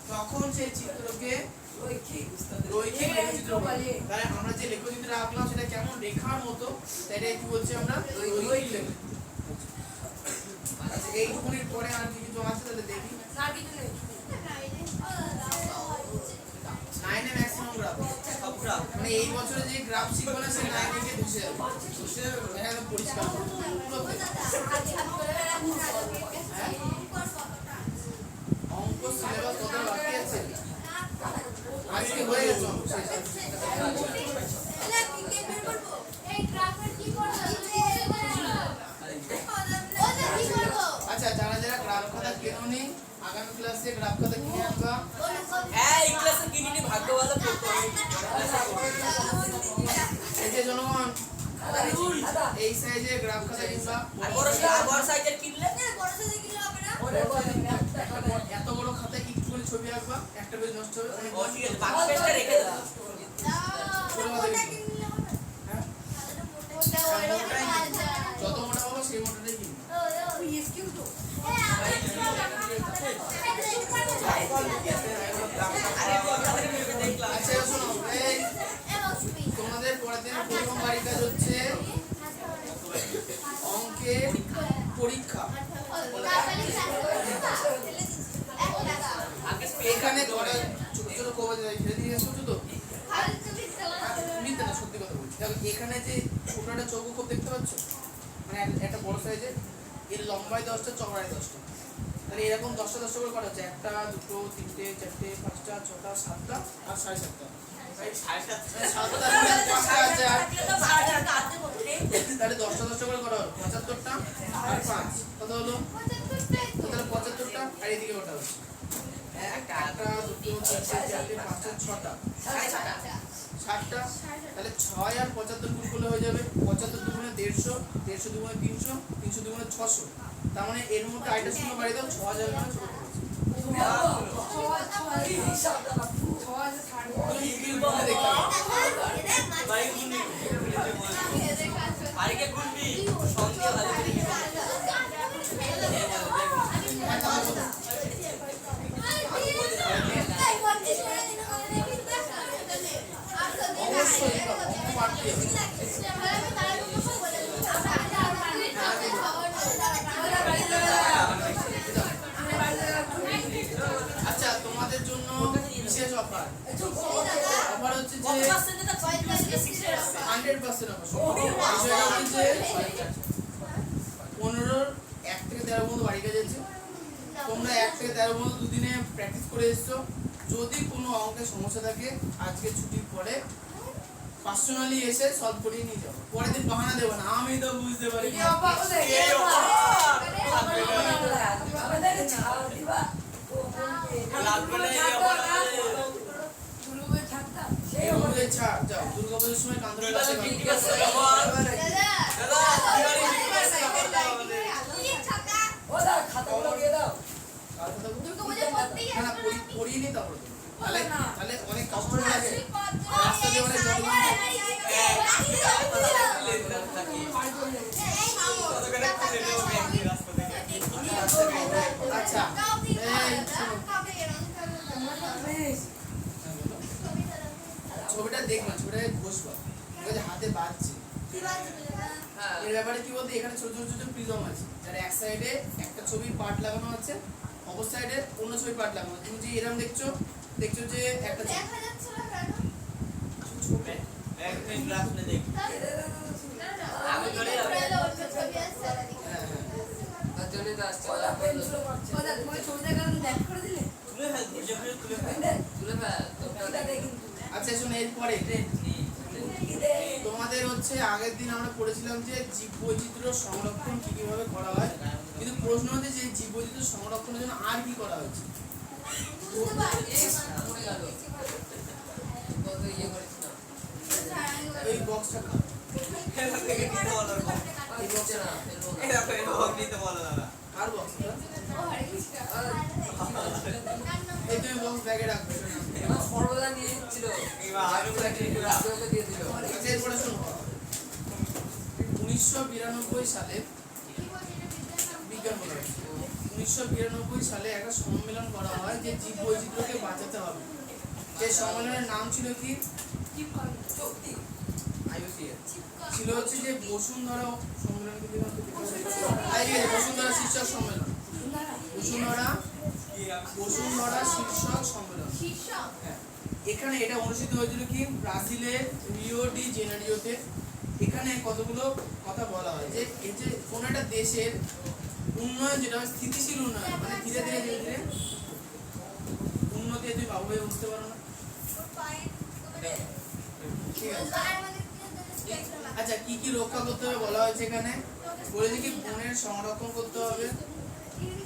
তখন সেই চিত্রকে রৈখিক লেখচিত্র বলে। তাহলে আমরা যে লেখচিত্র আঁকলাম সেটা কেমন রেখার মতো, সেটা কি বলছি আমরা রৈখিক লেখ। আচ্ছা এইটুকুনির পরে আর কি কিছু আছে তাহলে দেখি। না কিছু নেই 9 এ ম্যাক্সিমাম গ্রাফ সব গ্রাফ মানে এই বছরে যে গ্রাফ শিখবো না সে 9 এ ঢুকে যাবে, বুঝতে পারবে একদম পরিষ্কার পুরো। হ্যাঁ অঙ্ক সিলেবাস কত বাকি আছে? আজকে হয়ে গেছে অঙ্ক শেষ। আচ্ছা যারা যারা গ্রাফ খাতা কেননি আগামী ক্লাসে গ্রাফ খাতা কিনে আনবা। এই ক্লাসে কিনিনি ভাগ্য ভালো পেপার এই যে জনগণ এই সাইজে গ্রাফ খাতা কিনবা। বড় সাইজের কিনলে এত বড় খাতায় কি করে ছবি আঁকবা? একটা পেজ নষ্ট হবে। অনেক ও ঠিক আছে বাকি পেজটা রেখে দাও হ্যাঁ? যত মোটা হবে সেই মোটাটাই কিনবা। আচ্ছা শোনো এই তোমাদের পরের দিন প্রথম বাড়ির কাজ হচ্ছে অঙ্কের পরীক্ষা। এখানে করা ছোট ছোট কবজ ফেলে দিয়ে এসেছো তো? মিথ্যা না, সত্যি কথা বলছি। দেখো এখানে যে ছোটটা চৌকো দেখতে পাচ্ছ, মানে একটা বড় সাইজের, এর লম্বায় 10টা চওড়ায় 10টা, তাহলে এরকম 10টা 10টা করে করা হচ্ছে। 1টা 2টো 3টে 4টে 5টা 6টা 7টা আর 7.5টা। তাহলে 10টা 10টা করে করা হলো 75টা আর 5 কত হলো? তাহলে 75টা আর এদিকে কটা হচ্ছে? 1টা 2টো 3টে 4টে 5টা 6টা 60টা। তাহলে 6 আর 75 গুণ করলে হয়ে যাবে 75 দুগুণে 150, 150 দুগুণে 300, 300 দুগুণে 600। তার মানে এর মধ্যে আইটা শূন্য বাড়িয়ে দাও, 6000 মানে ছোট করেছে। আরেকে গুনবি সঙ্গে ভালো করে অবশ্যই অঙ্ক পারতে হবে। আচ্ছা তোমাদের জন্য বিশেষ অফার হচ্ছে যে 100% অফার। বিষয়টা হচ্ছে 15-র 1 থেকে 13 পর্যন্ত বাড়ি কাজ আছে। তোমরা 1 থেকে 13 পর্যন্ত দুদিনে প্র্যাকটিস করে এসছো। যদি কোনো অঙ্কের সমস্যা থাকে আজকে ছুটির পরে পার্সোনালি এসে সলভ করিয়ে নিয়ে যাবো। পরের দিন বাহানা দেবো না, আমি তো বুঝতে পারি না। ছাড় যাও, দুর্গাপুজোর সময় কান্তরের কাছে পড়িয়ে নি তারপর তাহলে অনেক কষ্ট লাগে রাস্তা দিয়ে অনেক আচ্ছা ছবিটা দেখবা, ছবিটাকে ঘষবা, হাতে বাজছে। এর ব্যাপারে কি বলতে এখানে ছোট ছোট ছোট প্রিজম আছে, যার এক সাইডে একটা ছবির পার্ট লাগানো আছে, অপর সাইডে অন্য ছবির পার্ট লাগানো আছে। তুমি যে এরকম দেখছো যে একটা একদিন ক্লাস নে দেখ আমি করে চলে তো আসছে ওলা ওটা তুমি ছবিটা কারণ দেখ করে দিলে তুলে ফেল তুলে ফেল আচ্ছা শুন এরপরে তোমাদের হচ্ছে আগের দিন আমরা পড়েছিলাম যে জীববৈচিত্র্য সংরক্ষণ কিভাবে করা হয়, কিন্তু প্রশ্ন হচ্ছে যে জীববৈচিত্র্য সংরক্ষণের জন্য আর কি করা হয়েছে। এই বক্সটা কার বক্স? এই তুমি বক্স ব্যাগে রাখবে। সর্বদা নিয়ে ছিল এরপরে শোনো 1992 সালে বিজ্ঞান বলা হয়েছে। 1992 সালে একটা সম্মেলন করা হয় যে জীববৈচিত্র্যকে বাঁচাতে হবে। যে সম্মেলনের নাম ছিল কি? চুক্তি IUCN ছিল হচ্ছে যে বসুন্ধরা সম্মেলন, বসুন্ধরা শীর্ষক সম্মেলন, বসুন্ধরা শীর্ষক সম্মেলন। শীর্ষক হ্যাঁ, এখানে এটা অনুষ্ঠিত হয়েছিল কি ব্রাজিলের রিও ডি জেনেরিওতে। এখানে কতগুলো কথা বলা হয় যে এই যে কোন একটা দেশের উন্নয়ন, যেটা স্থিতিশীল উন্নয়ন, মানে ধীরে ধীরে ধীরে ধীরে উন্নতি, তুমি বাবু হয়ে বুঝতে পারো না? ঠিক আছে। আচ্ছা, কি কি রক্ষা করতে হবে বলা হয়েছে এখানে? বলেছে কি বনের সংরক্ষণ করতে হবে,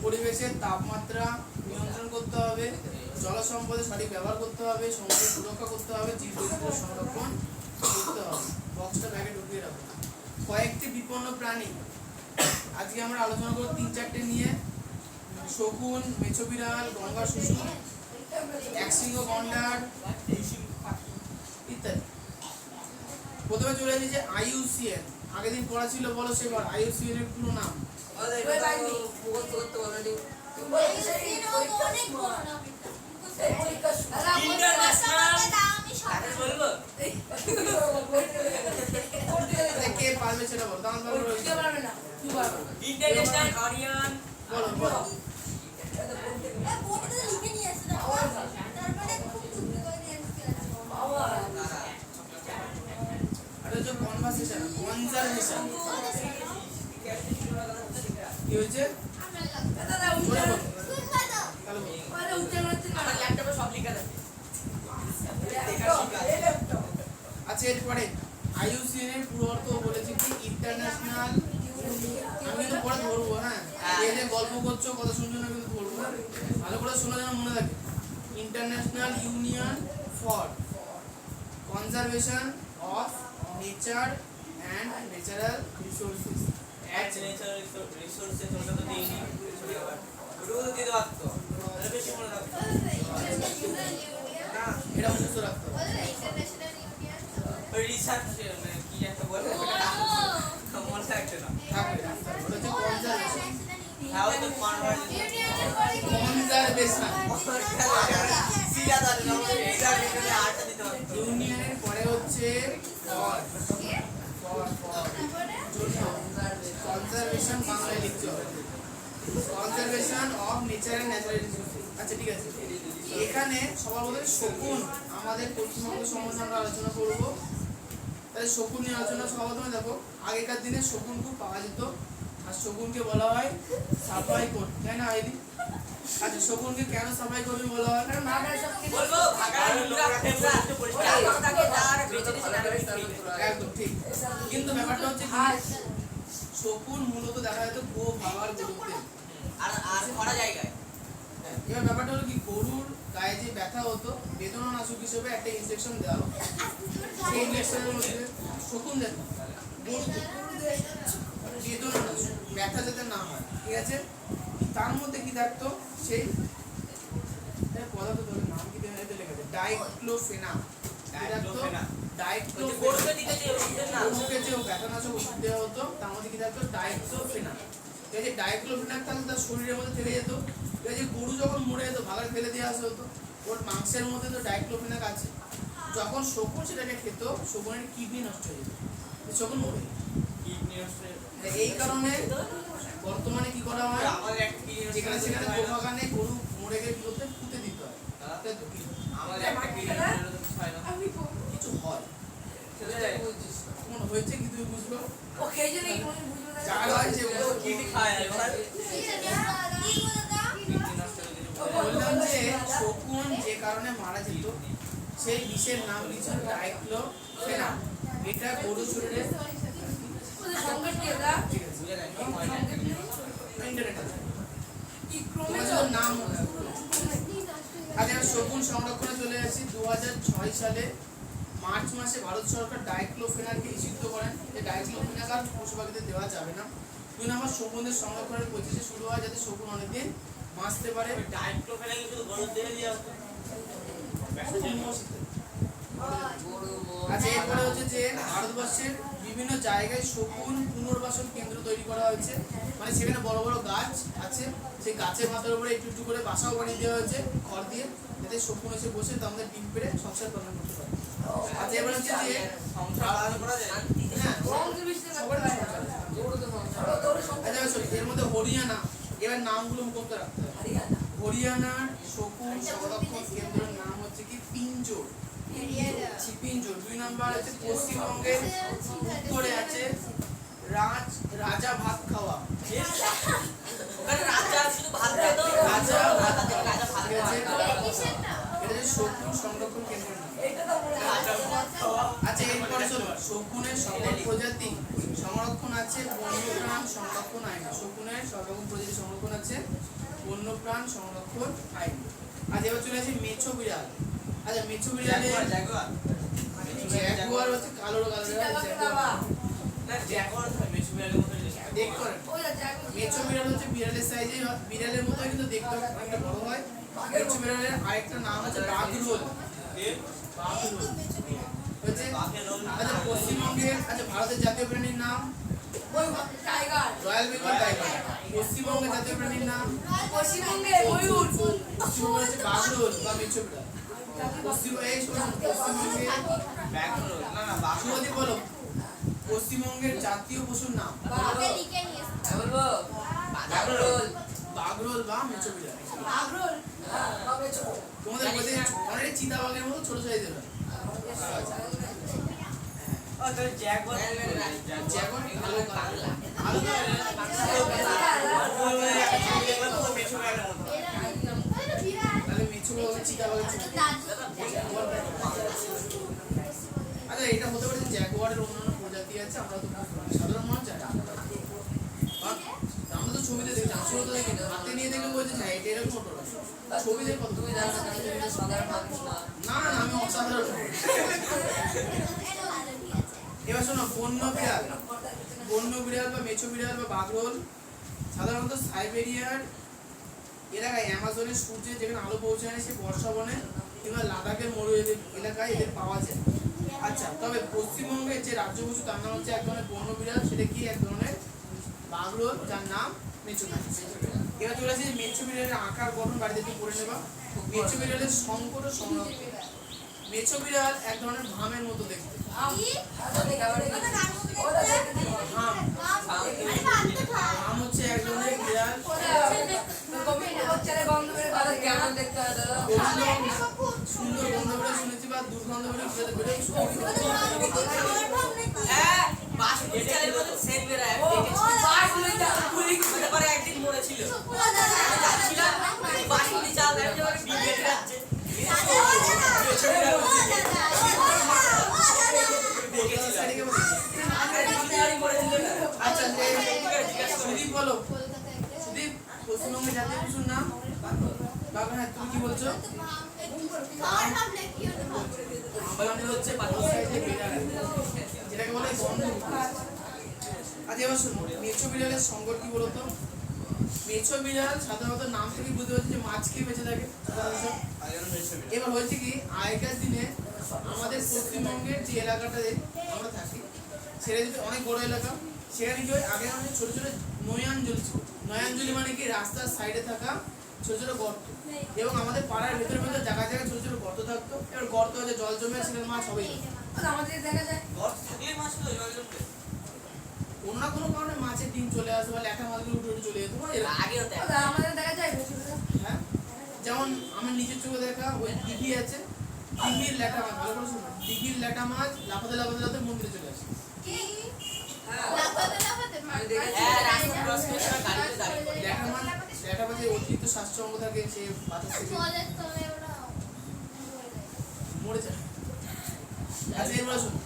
পরিবেশের তাপমাত্রা নিয়ন্ত্রণ করতে হবে, জল সম্পদের সঠিক ব্যবহার করতে হবে, সমুদ্রের সুরক্ষা করতে হবে, জীববৈচিত্র্য সংরক্ষণ করতে হবে। বক্সটা ব্যাগে ঢুকিয়ে রাখো। কয়েকটি বিপন্ন প্রাণী আজকে আমরা আলোচনা করব 3-4টে নিয়ে। শকুন, মেছো বিড়াল, গঙ্গা শিশু, একশৃঙ্গ গন্ডার ইত্যাদি। প্রথমে চলে এসেছে যে IUCN। আগের দিন পড়া ছিল, বলো সেবার IUCN এর পুরো নাম। কে পারবে সেটা বলো। দাম বলো, ইন্টারন্যাশনাল আরিয়ান বলো বলো। এটা হচ্ছে কনভারসেশন, কনজারভেশন। কি হয়েছে? বলো বলো। তাহলে বলো। আমার ল্যাপটপে সব লেখা থাকে। আচ্ছা, এরপরে IUCN এর পুরো অর্থ বলেছি কি ইন্টারন্যাশনাল। আমি কিন্তু পরে ধরবো, হ্যাঁ, এই যে গল্প করছো কথা শুনছো না, কিন্তু ধরবো, ভালো করে শোনা যেন মনে থাকে। International union for conservation of nature and natural resources. Natural resources ওটা তো দেইনি, ওটাও তো দিয়ে দাও। তাহলে বেশি মনে রাখবে না, এটা মুখস্থ রাখতে হবে। রিসার্চ কি একটা বলে মনে থাকছে না। থাকবে, ওটা হচ্ছে কনজারভেশন। হ্যাঁ, ওই তো কনজারভেশন। সিরা দাও না, এটা এখানে আটটা দিতে হবে। ইউনিয়নের পরে হচ্ছে ফর, কনজারভেশন বাংলায় লিখতে হবে। Conservation of nature and natural resources. আচ্ছা, ঠিক আছে। এখানে সবার প্রথমে শকুন, আমাদের পশ্চিমবঙ্গ সম্বন্ধে আমরা আলোচনা করব। তাহলে শকুন নিয়ে আলোচনা সবার প্রথমে দেখো, আগেকার দিনে শকুন খুব পাওয়া যেত, আর শকুনকে বলা হয় সাফাই কোট, তাই না আইডি? আচ্ছা, শকুনকে কেন সাফাই কর্মী বলা হয়? বলবো ভাগাড় নোংরা ফেলরা পরিষ্কার থাকে, তার বেঁচে একদম ঠিক। কিন্তু ব্যাপারটা হচ্ছে কি শকুন মূলত দেখা যেত গো ভাগার গরুতে। আর খরা জায়গায় এবার ব্যাপারটা হলো কি গরুর গায়ে যে ব্যথা হতো, বেদনানাশক হিসেবে একটা ইনজেকশন দেওয়া হতো। সেই ইনজেকশনের মধ্যে শকুন যেত গরুতে বেদনানাশক, ব্যথা যাতে না হয়, ঠিক আছে? তার মধ্যে কি থাকতো? সেই পদার্থ ধরে নাম কি দেওয়া লেখা আছে ডাইক্লোফেনাক। গরুকে দিতে যে ওষুধের নাম গরুকে যে ব্যথানাশক ওষুধ দেওয়া হতো তার মধ্যে কি থাকতো? ডাইক্লোফেনাক। এই যে ডাইক্লোফেনাক থাকলে তার শরীরের মধ্যে থেকে যেত। এই যে গরু যখন মরে যেত, ভাগাড় ফেলে দিয়ে আসা হতো, ওর মাংসের মধ্যে তো ডাইক্লোফেনাক আছে। যখন শকুন সেটাকে খেত, শকুনের কিডনি নষ্ট হয়ে যেত, শকুন মরে যেত। কিডনি নষ্ট হয়ে যায়। এই কারণে বর্তমানে কি করা হয়, আমাদের একটা কিডনি নষ্ট যেখানে হয়ে সেখানে যায়। গোবাগানে গরু মরে গেলে কি করতে পুঁতে দিতে হয়। তাই তো কি আমাদের একটা কিডনি নষ্ট হয়ে যায় না। কিছু হয়, চলে যায়। কোন হয়েছে কি তুমি বুঝলো? ও খেয়ে নেই মনে বুঝলো না। যা হয়েছে ও কিডনি খায় না এবার। কিডনি নষ্ট হয়ে গেছে। বললাম যে শকুন যে কারণে মারা যেত, সেই বিষের নাম কিছু ডাইক্লোফেনাক। এটা গরু শরীরে ওদের সংকেত কি এটা? ঠিক আছে, বুঝে নাই কি হয় না। ইন্টারনেট আছে, কি তোমার ক্রমে যদি নাম মনে রাখো। আজ আমরা শকুন সংরক্ষণে চলে আসি। 2006 সালে মার্চ মাসে ভারত সরকার ডাইক্লোফেনাককে নিষিদ্ধ করেন, যে ডাইক্লোফেনাক আর পশু পাখিদের দেওয়া যাবে না। 2 নম্বর, শকুনদের সংরক্ষণের প্রচেষ্টা শুরু হয় যাতে শকুন অনেকদিন বাঁচতে পারে। ডাইক্লোফেনাক শুধু গরুর দেহে দেওয়া হতো। শুধু মসজিদে। আচ্ছা এরপরে হচ্ছে যে ভারতবর্ষের বিভিন্ন জায়গায় শকুন পুনর্বাসন কেন্দ্র তৈরি করা হয়েছে, মানে সেখানে বড় বড় গাছ আছে, সেই গাছের মাথার উপরে একটু একটু করে বাসাও বানিয়ে দেওয়া হয়েছে খড় দিয়ে, যাতে শকুন এসে বসে তাদের ডিম পেড়ে সংসার পালন করতে পারে। আচ্ছা এবার হচ্ছে যে সংসার পালন করা যায়। হ্যাঁ বন্ধু বৃষ্টি সবার সংসার আছে। আচ্ছা শোনো, এর মধ্যে হরিয়ানা, এবার নামগুলো মুখস্থ রাখতে হবে। হরিয়ানার শকুন সংরক্ষণ কেন্দ্রের নাম হচ্ছে কি পিঞ্জোর, পিঞ্জোর। 2 নাম্বার হচ্ছে পশ্চিমবঙ্গের উত্তরে আছে রাজা ভাত খাওয়া, ওখানে রাজা শুধু ভাত দেয় তো, রাজা ভাত খাওয়া। রাজা ভাত ঠিক আছে, খাওয়া। এটা হচ্ছে শকুন সংরক্ষণ কেন্দ্রের নাম। রাজা ভাত খাওয়া। আচ্ছা এরপরে চলো, শকুনের সকল প্রজাতি সংরক্ষণ আছে বন্যপ্রাণ সংরক্ষণ আইন। শকুনের সর্বরকম প্রজাতি সংরক্ষণ আছে বন্যপ্রাণ সংরক্ষণ আইন। আজ এবার চলে আসি মেছো বিড়াল। আচ্ছা মেছো বিড়ালে জাগুয়ার। জ্যাগুয়ার হচ্ছে কালো জ্যাগুয়ার। না জাগুয়ার তো মেশু বিড়ালের মতো জিনিস। দেখ করেন মেছো বিড়াল হচ্ছে বিড়ালের সাইজে, বিড়ালের মতো কিন্তু দেখতে অনেকটা বড় হয়। মেছো বিড়ালের আরেকটা নাম হচ্ছে বাঘরোল। বাঘরোল হচ্ছে। আচ্ছা পশ্চিমবঙ্গের, আচ্ছা ভারতের জাতীয় প্রাণীর নাম রয়্যাল বেঙ্গল টাইগার। পশ্চিমবঙ্গের জাতীয় প্রাণীর নাম পশ্চিমবঙ্গে ময়ূর। পশ্চিমবঙ্গে হচ্ছে বাঘরোল বা মেছো বিড়াল। পশ্চিমবঙ্গে ব্যাকরোল না না বাসু সুমতি বলো পশ্চিমবঙ্গের জাতীয় পশুর নাম বাঘরোল বা মেছো বিড়াল। তোমাদের মধ্যে অনেক চিতাবাঘের মতো ছোট সাইজের হয়। ও তো জাগুয়ার জ্যাগুয়ার কালো কালো কালো মেশু বিড়ালের মতো। তাহলে মেছো চিতাবাঘের ছোট। আচ্ছা এটা হতে পারে যে জ্যাগুয়ারের অন্যান্য প্রজাতি আছে, আমরা তো সাধারণ মানুষ জানি না। আমরা তো ছবিতে দেখি, আসলে তো দেখি না, হাতে নিয়ে দেখলে বলছে হ্যাঁ এটা এরকম ছোট হয়। ছবি দেখে কত না না আমি অসাধারণ। এবার শোনো বন্য বিড়াল, বন্য বিড়াল বা মেছো বিড়াল বা বাঘরোল সাধারণত সাইবেরিয়ার এলাকায়, অ্যামাজনের সূর্যে যেখানে আলো পৌঁছায় না সেই বর্ষা বনে কিংবা লাদাখের মরু এলাকায় এদের পাওয়া যায়। আচ্ছা তবে পশ্চিমবঙ্গের যে রাজ্য পশু তার নাম হচ্ছে এক ধরনের বন্য বিড়াল, সেটা কি এক ধরনের বাঘরোল যার নাম মেছো বিড়াল। এবার চলে আসি মেছো বিড়ালের আকার গঠন, বাড়িতে একটু পড়ে নেবা। মেছো বিড়ালের সংকট ও সংরক্ষণ। মেছো বিড়াল এক ধরনের ভামের মতো দেখতে। ভাম ভাম হচ্ছে এক ধরনের বিড়াল, সুন্দর গন্ধ বলে শুনেছি বা দুর্গন্ধ বলে হ্যাঁ বাসুর চালের মতো সেট বেরায়। হতে পারে একদিন মরেছিল। যাচ্ছিলাম বাসুরি চাল দেখতে পারে বিয়ে যাচ্ছে। আচ্ছা সুদীপ বলো, সুদীপ পশ্চিমবঙ্গের জাতীয় পশুর নাম বাঘ। হ্যাঁ তুমি কি বলছো? হচ্ছে যেটাকে বলে গন্ধ। আচ্ছা এবার শোনো মেছো বিড়ালের সংকট কি বলতো? মেছো বিড়াল সাধারণত নাম থেকে বুঝতে পারছি যে মাছ খেয়ে বেঁচে থাকে সাধারণত। এবার হয়েছে কি আগেকার দিনে আমাদের পশ্চিমবঙ্গের যে এলাকাটাতে আমরা থাকি সেটা যদি অনেক বড় এলাকা, সেখানে কি হয় আগে অনেক ছোট ছোট নয়াঞ্জলি ছিল। নয়াঞ্জলি মানে কি রাস্তার সাইডে থাকা ছোট ছোট গর্ত, এবং আমাদের পাড়ার ভেতরে ভেতরে জায়গায় জায়গায় ছোট ছোট গর্ত থাকতো। এবার গর্ত আছে জল জমে সেখানে মাছ হবেই। আমাদের দেখা যায় গর্ত থাকলে মাছ তো জল জমবে। কোনো না কোনো কারণে মাছের ডিম চলে আসে বা ল্যাঠা মাছগুলো উঠে উঠে চলে যেত। আগে হতে আমাদের দেখা যায় হ্যাঁ যেমন আমার নিজের চোখে দেখা ওই দিঘি আছে, দিঘির ল্যাঠা মাছ, ভালো করে শুনো, দিঘির ল্যাঠা মাছ লাফাতে লাফাতে লাফাতে মন্দিরে চলে আসে। হ্যাঁ রাস্তা ক্রস করে সবাই গাড়িতে দাঁড়িয়ে পড়ে। ল্যাঠা মাছের অতিরিক্ত স্বাস্থ্য অঙ্গ থাকে, সে বাতাস থেকে মরে যায়। আচ্ছা এবার শোনো,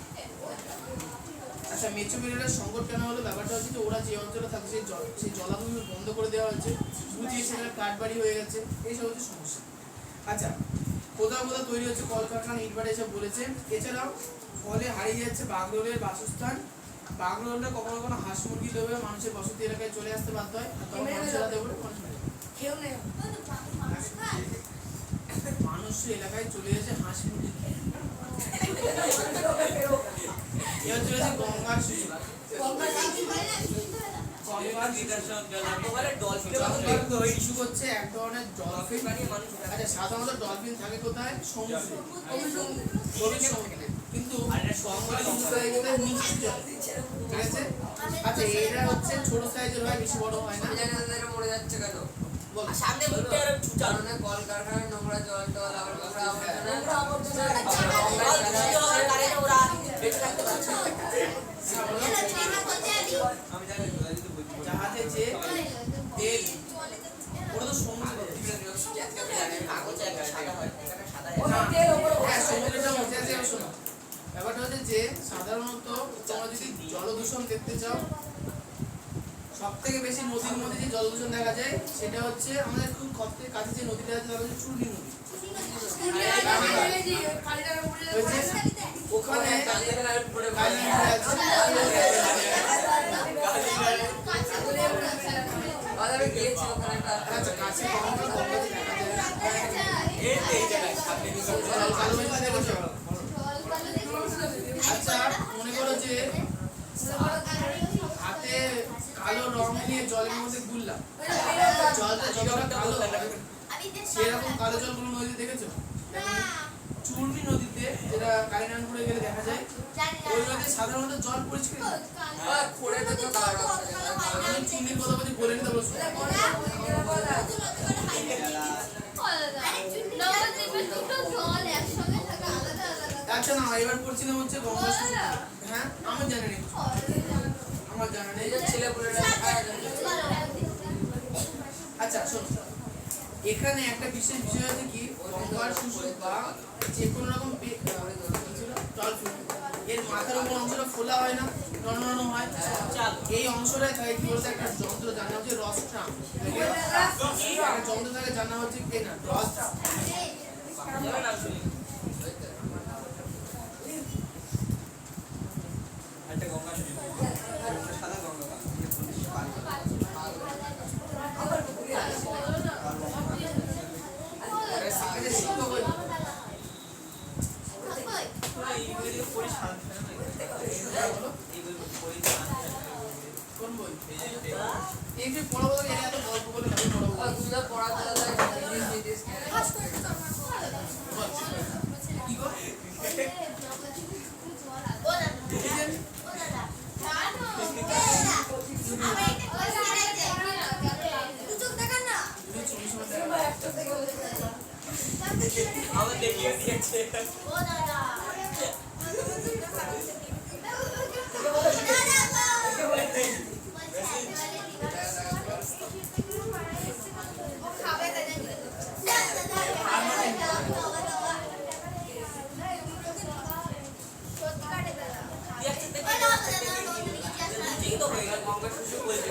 আচ্ছা মেছো বিড়ালের সংকট কেন হলো? ব্যাপারটা হচ্ছে যে ওরা যে অঞ্চলে থাকে সেই জলাভূমি বন্ধ করে দেওয়া হয়েছে, বুঝিয়ে সেখানে কাঠ বাড়ি হয়ে গেছে, এইসব হচ্ছে সমস্যা। আচ্ছা কোথাও কোথাও তৈরি হচ্ছে কলকারখানা, ইটভাটা এসব বলেছে। এছাড়াও ফলে হারিয়ে যাচ্ছে বাঘরোলের বাসস্থান। বাঘরোলরা কখনো কখনো হাঁস মুরগি দেবে মানুষের বসতি এলাকায় চলে আসতে বাধ্য হয়, তখন মানুষেরা দেবে কেউ নেই মানুষ এলাকায় চলে এসে হাঁস মুরগি এবার চলে যাচ্ছে গঙ্গার শিশু। গঙ্গার শিশু হচ্ছে এক ধরনের ডলফিন। আচ্ছা সাধারণত ডলফিন থাকে কোথায়? সমুদ্রে, গভীর সমুদ্রে। কিন্তু গঙ্গার শিশু থাকে কোথায়? মিষ্টি জল। ঠিক আছে? আচ্ছা এরা হচ্ছে ছোট সাইজের হয়, বেশি বড় হয় না। মরে যাচ্ছে কেন? বল। সামনে মুখে আর কারণে কলকারখানার নোংরা জল টল আবার নোংরা আবর্জনা ওরা বেঁচে থাকতে পারছে না। আমি জানি তোরা যদি বুঝবি জাহাজে যে তেল, ওটা তো সমুদ্র। কাগজে একটা সাদা হয়, এখানে সাদা হ্যাঁ সমুদ্রটা মজা আছে। শোনো ব্যাপারটা হচ্ছে যে সাধারণত তোমরা যদি জলদূষণ দেখতে চাও, সব থেকে বেশি নদীর মধ্যে যে জলদূষণ দেখা যায় সেটা হচ্ছে আমাদের খুব কাছে যে নদীটা আছে সেটা হচ্ছে চুরকি নদী। ওখানে কালী আছে। আমি গিয়েছি ওখানে আচ্ছা কাছে গঙ্গা গঙ্গাতে দেখা যায়। এই জায়গায় সামনে দিকে কালো মেঘলা দেখেছো? আচ্ছা মনে করো যে হাতে কালো রং নিয়ে জলের মধ্যে গুললাম, জলটা যতটা কালো সেরকম কালো জলগুলো নদীতে দেখেছো? চূর্ণী নদীতে, যেটা কালিনানপুরে গেলে দেখা যায়, ওই নদীতে সাধারণত জল পরিষ্কার না। আমি চূর্ণীর কথা বলছি, বলে নিতে বলছো। আচ্ছা না এবার করছিলাম হচ্ছে গঙ্গা শিশু। হ্যাঁ আমি জানি না, আমার জানা নেই। ছেলে পুলেরা আচ্ছা শোনো, এখানে একটা বিশেষ বিষয় আছে কি, গঙ্গার শিশু বা যে কোনো রকম ডলফিন এর মাথার উপর অংশটা ফোলা হয় না, নরম হয়। এই অংশটাই থাকে কি বলতে একটা যন্ত্র, জানা হচ্ছে রস্ট্রাম। একটা যন্ত্র থাকে জানা হচ্ছে কি না রস্ট্রাম। নাম শুনি একটা গঙ্গা শুনি সাদা গঙ্গা আচ্ছা শিক্ষক হই। এইগুলো পড়ি শান্ত এইগুলো পড়ি শান্ত কোন বই? এই যে পড়াবো এর এত গল্প বলে ভালো পড়াবো। দুধা পড়াতে দাদা জিনিস কি গো? আমার দেখিয়ে দিয়েছে ঠিক তো হয়ে গেল গঙ্গা শুশু বলতে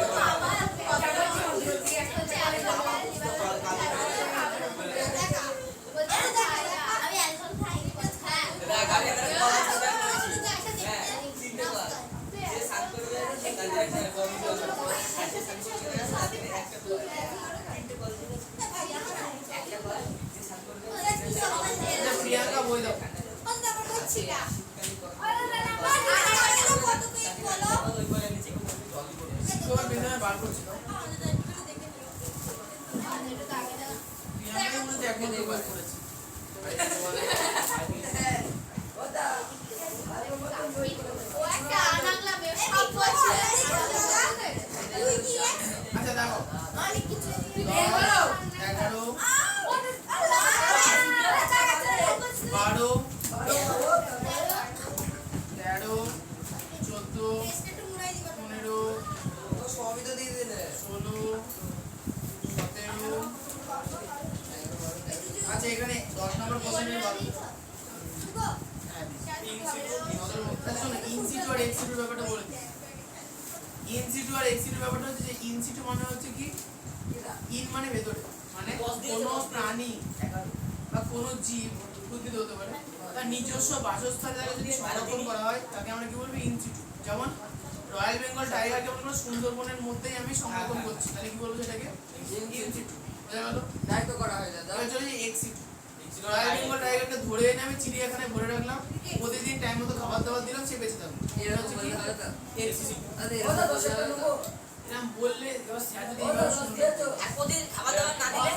প্রিয়াঙ্কা বই দাও। তোমার বিদ্যালয়ে বার করছি তো। প্রিয়াঙ্কা মনে হচ্ছে একবার তো বই পড়েছি। আচ্ছা দেখো 11 12 13 14 15 সবই তো দিয়ে দিলে 16 17। আচ্ছা এখানে 10 নম্বর কোশ্চেনের ইনসিটু আর এক্সিটু ব্যাপারটা বলে দিই। ইনসিটু আর এক্সিটু ব্যাপারটা হচ্ছে যে ইনসিটু মানে হচ্ছে কি, ইন মানে ভেতরে, মানে কোনো প্রাণী বা কোনো জীব উদ্ভিদ হতে পারে তার নিজস্ব বাসস্থানে তাকে যদি সংরক্ষণ করা হয় তাকে আমরা কি বলবো ইনসিটু। যেমন রয়্যাল বেঙ্গল টাইগারকে বলবো সুন্দরবনের মধ্যেই আমি সংরক্ষণ করছি, তাহলে কি বলবো সেটাকে ইনসিটু। বোঝা গেল? তাই তো করা হয় দাদা। এবার চলে এক্সিটু। রয়্যাল বেঙ্গল টাইগারটা ধরে এনে আমি চিড়িয়াখানায় ভরে রাখলাম, প্রতিদিন টাইম মতো খাবার দাবার দিলাম, সে বেঁচে থাকবে। এটা হচ্ছে কি এক্সিসি। এরকম বললে এবার স্যার যদি এইভাবে শুনবে, একদিন খাবার দাবার না দিলে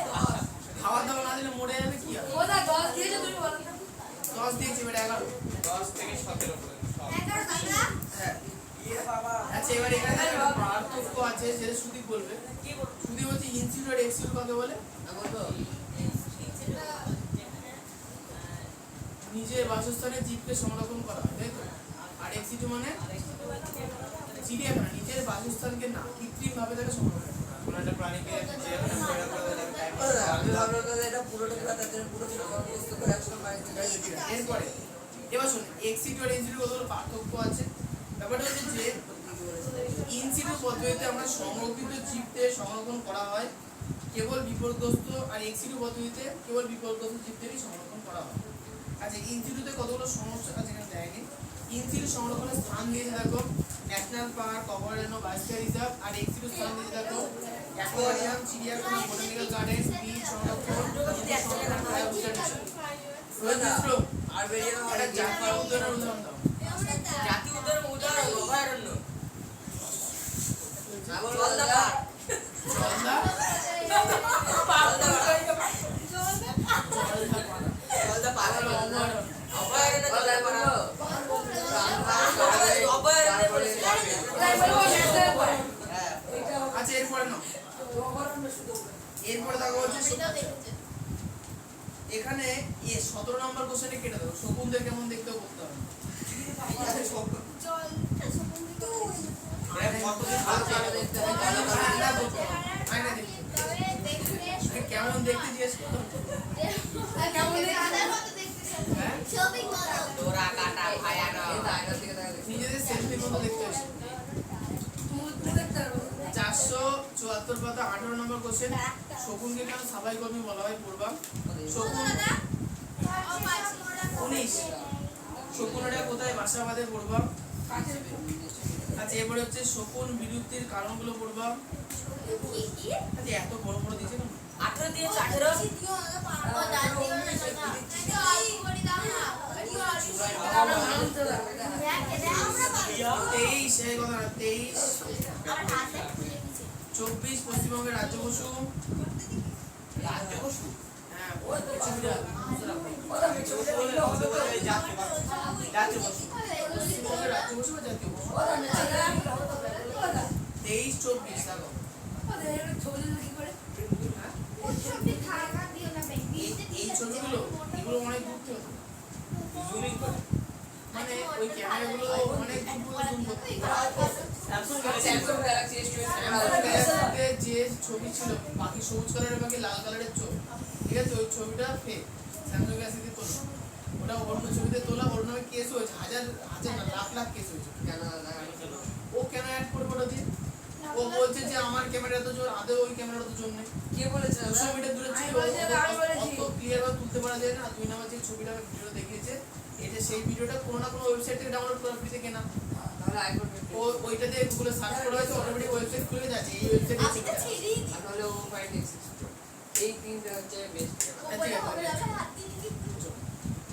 খাবার দাবার না দিলে মরে যাবে কি হবে? ওটা 10 দিয়েছে তুমি বলো না 10 দিয়েছি, এবার 11। 10 থেকে 17 পর্যন্ত সব। 11 টাকা হ্যাঁ। ইয়ে বাবা আচ্ছা, এবার এখানে একটা পার্থক্য আছে, যেটা সুদীপ বলবে। সুদীপ বলছে ইনস্টিটিউট আর এক্সটিটিউট কাকে বলে? নিজের বাসস্থানে জীবকে সংরক্ষণ করা হয়, তাই তো? আর এক্সটিটিউট মানে চিড়িয়াখানা, নিজের বাসস্থানকে না, কৃত্রিম ভাবে তাকে সংরক্ষণ করা। কোনো একটা প্রাণীকে যেখানে ভরে রাখা যায় টাইম এরপরে এবার শুন, এক্সটিটিউট আর ইনস্টিটিউট কতগুলো পার্থক্য আছে। ব্যাপারটা হচ্ছে যে ইনসিটু পদ্ধতিতে আমরা সংরক্ষিত জীবদের সংরক্ষণ করা হয় কেবল বিপদগ্রস্ত, আর এক্সিটু পদ্ধতিতে কেবল বিপদগ্রস্ত জীবদেরই সংরক্ষণ করা হয়। আচ্ছা, ইনসিটুতে কতগুলো সমস্যা আছে এখানে দেয়নি। ইনসিটু সংরক্ষণের স্থান দিয়েছে দেখো ন্যাশনাল পার্ক, অভয়ারণ্য, বায়োস্ফিয়ার রিজার্ভ, আর এক্সিটু স্থান দিয়েছে দেখো অ্যাকোয়ারিয়াম, চিড়িয়াখানা, বোটানিক্যাল গার্ডেন, বিচ সংরক্ষণ, আর বেরিয়ে একটা জাতীয় উদ্যানের উদাহরণ দাও। জাতীয় উদ্যানের উদাহরণ অভয়ারণ্য জলদা, আচ্ছা এরপরে নাও, এরপরে দেখো হচ্ছে এখানে 17 নম্বর কোশ্চেনে কেটে দাও, শকুনদের কেমন দেখতে করতে হবে। কেমন দেখতে জিজ্ঞেস করো, তোরা কাটা ভায়ানো নিজেদের সেলফির মতো দেখতে আসে। 474 পাতা 18 নম্বর কোশ্চেন, শকুনকে কেন সাফাই কর্মী বলা হয় পড়বা। শকুন 19 শকুনরা কোথায় বাসা বাঁধে পড়বা। আচ্ছা, এবারে হচ্ছে শকুন বিলুপ্তির কারণগুলো পড়বা। আচ্ছা, এত বড় বড় দিয়েছে কেন? 18 দিয়ে 18 23 এই কথা না, 23 24 পশ্চিমবঙ্গের রাজ্য পশু। রাজ্য পশু হ্যাঁ, ছবিটা পশ্চিমবঙ্গের রাজ্য পশু বা জাতীয় পশু। 23-24 দেখো। এই ছবিগুলো এগুলো অনেক দূর থেকে তোলা। জুমিং করে মানে ওই ক্যামেরাগুলো অনেক দূর থেকে জুম করতে হয়। স্যামসাং গ্যালাক্সি গ্যালাক্সিতে যে ছবি ছিল বাকি সবুজ কালারের বাকি লাল কালারের ছবি, ঠিক আছে, ওই ছবিটা ফেক, স্যামসাং গ্যালাক্সিতে তোলা, ওটা অন্য ছবিতে তোলা, ওর নামে কেস হয়েছে, হাজার হাজার না লাখ লাখ কেস হয়েছে। ও কেন অ্যাড করবে ওটা দিয়ে? ও বলছে যে আমার ক্যামেরা তো জোর, আদৌ ওই ক্যামেরা তো জোর নেই, কে বলেছে 200 মিটার দূরে ছিল, অত ক্লিয়ার ভাবে তুলতে পারা যায় না। আর 2 নাম্বার যে ছবিটা ভিডিও দেখিয়েছে, এটা সেই ভিডিওটা কোনো না কোনো ওয়েবসাইট থেকে ডাউনলোড করা ফ্রিতে কেনা, তাহলে আইফোন ও ওইটা দিয়ে গুগলে সার্চ করা হয়েছে, অটোমেটিক ওয়েবসাইট খুলে যাচ্ছে, এই ওয়েবসাইটে ছবিটা। তাহলে ও ফাইন্ড এই তিনটা হচ্ছে বেস্ট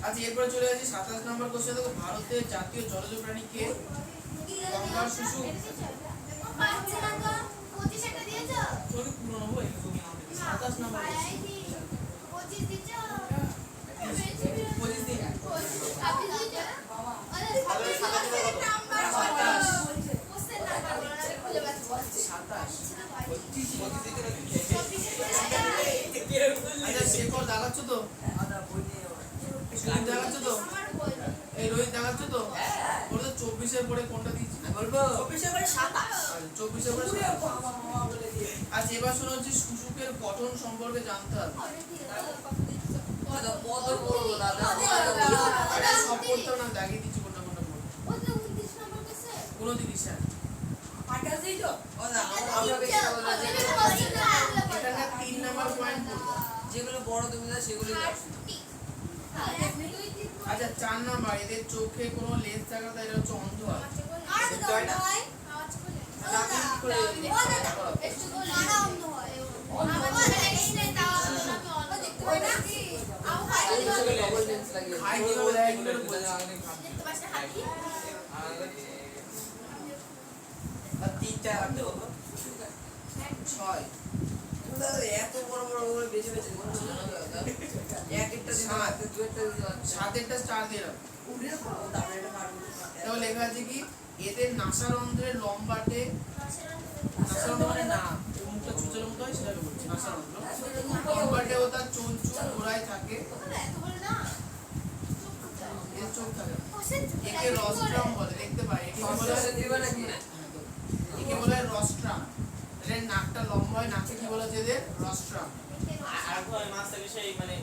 আচ্ছা, এরপরে চলে আসি 27 নম্বর কোশ্চেন। দেখো ভারতের জাতীয় জলজ প্রাণী কে? গঙ্গার শুশুক। তোকে পুরনো বই 27 নম্বর কোশ্চেন। 25 দিন। 27 আচ্ছা, শেখর দেখাচ্ছ তো? সুদীপ দেখাচ্ছ তো? এই রোহিত দেখাচ্ছ তো? ওরা তো 24 পরে কোনটা দিয়েছি বলবো 24 করে 27 24 পরে। আচ্ছা, এবার শোনো হচ্ছে শুশুকের গঠন সম্পর্কে জানতে হবে। কত বড় দাদা আরে সব পড়তে না, দাগিয়ে দিচ্ছি কোনটা কোনটা পড়ো। 29 হ্যাঁ। আমরা বেশি বলবো এখানে 3 নাম্বার পয়েন্ট পড়বে। যেগুলো বড় তুমি না সেগুলো আচ্ছা, 4 নাম্বার, এদের চোখে কোনো লেন্স থাকা তাই এরা হচ্ছে অন্ধ হয়। খাই কিভাবে দেয় এগুলো বলছি। দেখতে পাচ্ছ না হাতি? আর 3-4 হাতে হলো। 6 এত বড় বড় করে বেছে বেছে দিচ্ছি এক একটা দিন হাতে দু একটা দিন 7 স্টার দিয়ে রাখো। উড়ে খাও তারপরে এটা কাটবো তাও লেখা আছে কি এদের নাসারন্ধ্রের লম্বাটে নাসারন্ধ্র মানে না মুখটা চুচের মতো হয় সেটা বলছি নাসারন্ধ্র লম্বাটে ও তার চুল গোড়ায় থাকে এত বড় না। এর চোখ থাকে না। পাশের ঝুঁকে একে রস্ট্রাম বলে দেখতে পাই একে বলা হয় কনসেশন দিবা নাকি একে বলা হয় রস্ট্রাম এর নাকটা লম্বা হয় নাকে কি বলা হচ্ছে এদের রস্ট্রাম আর ওই মাছটাকে সেই মানে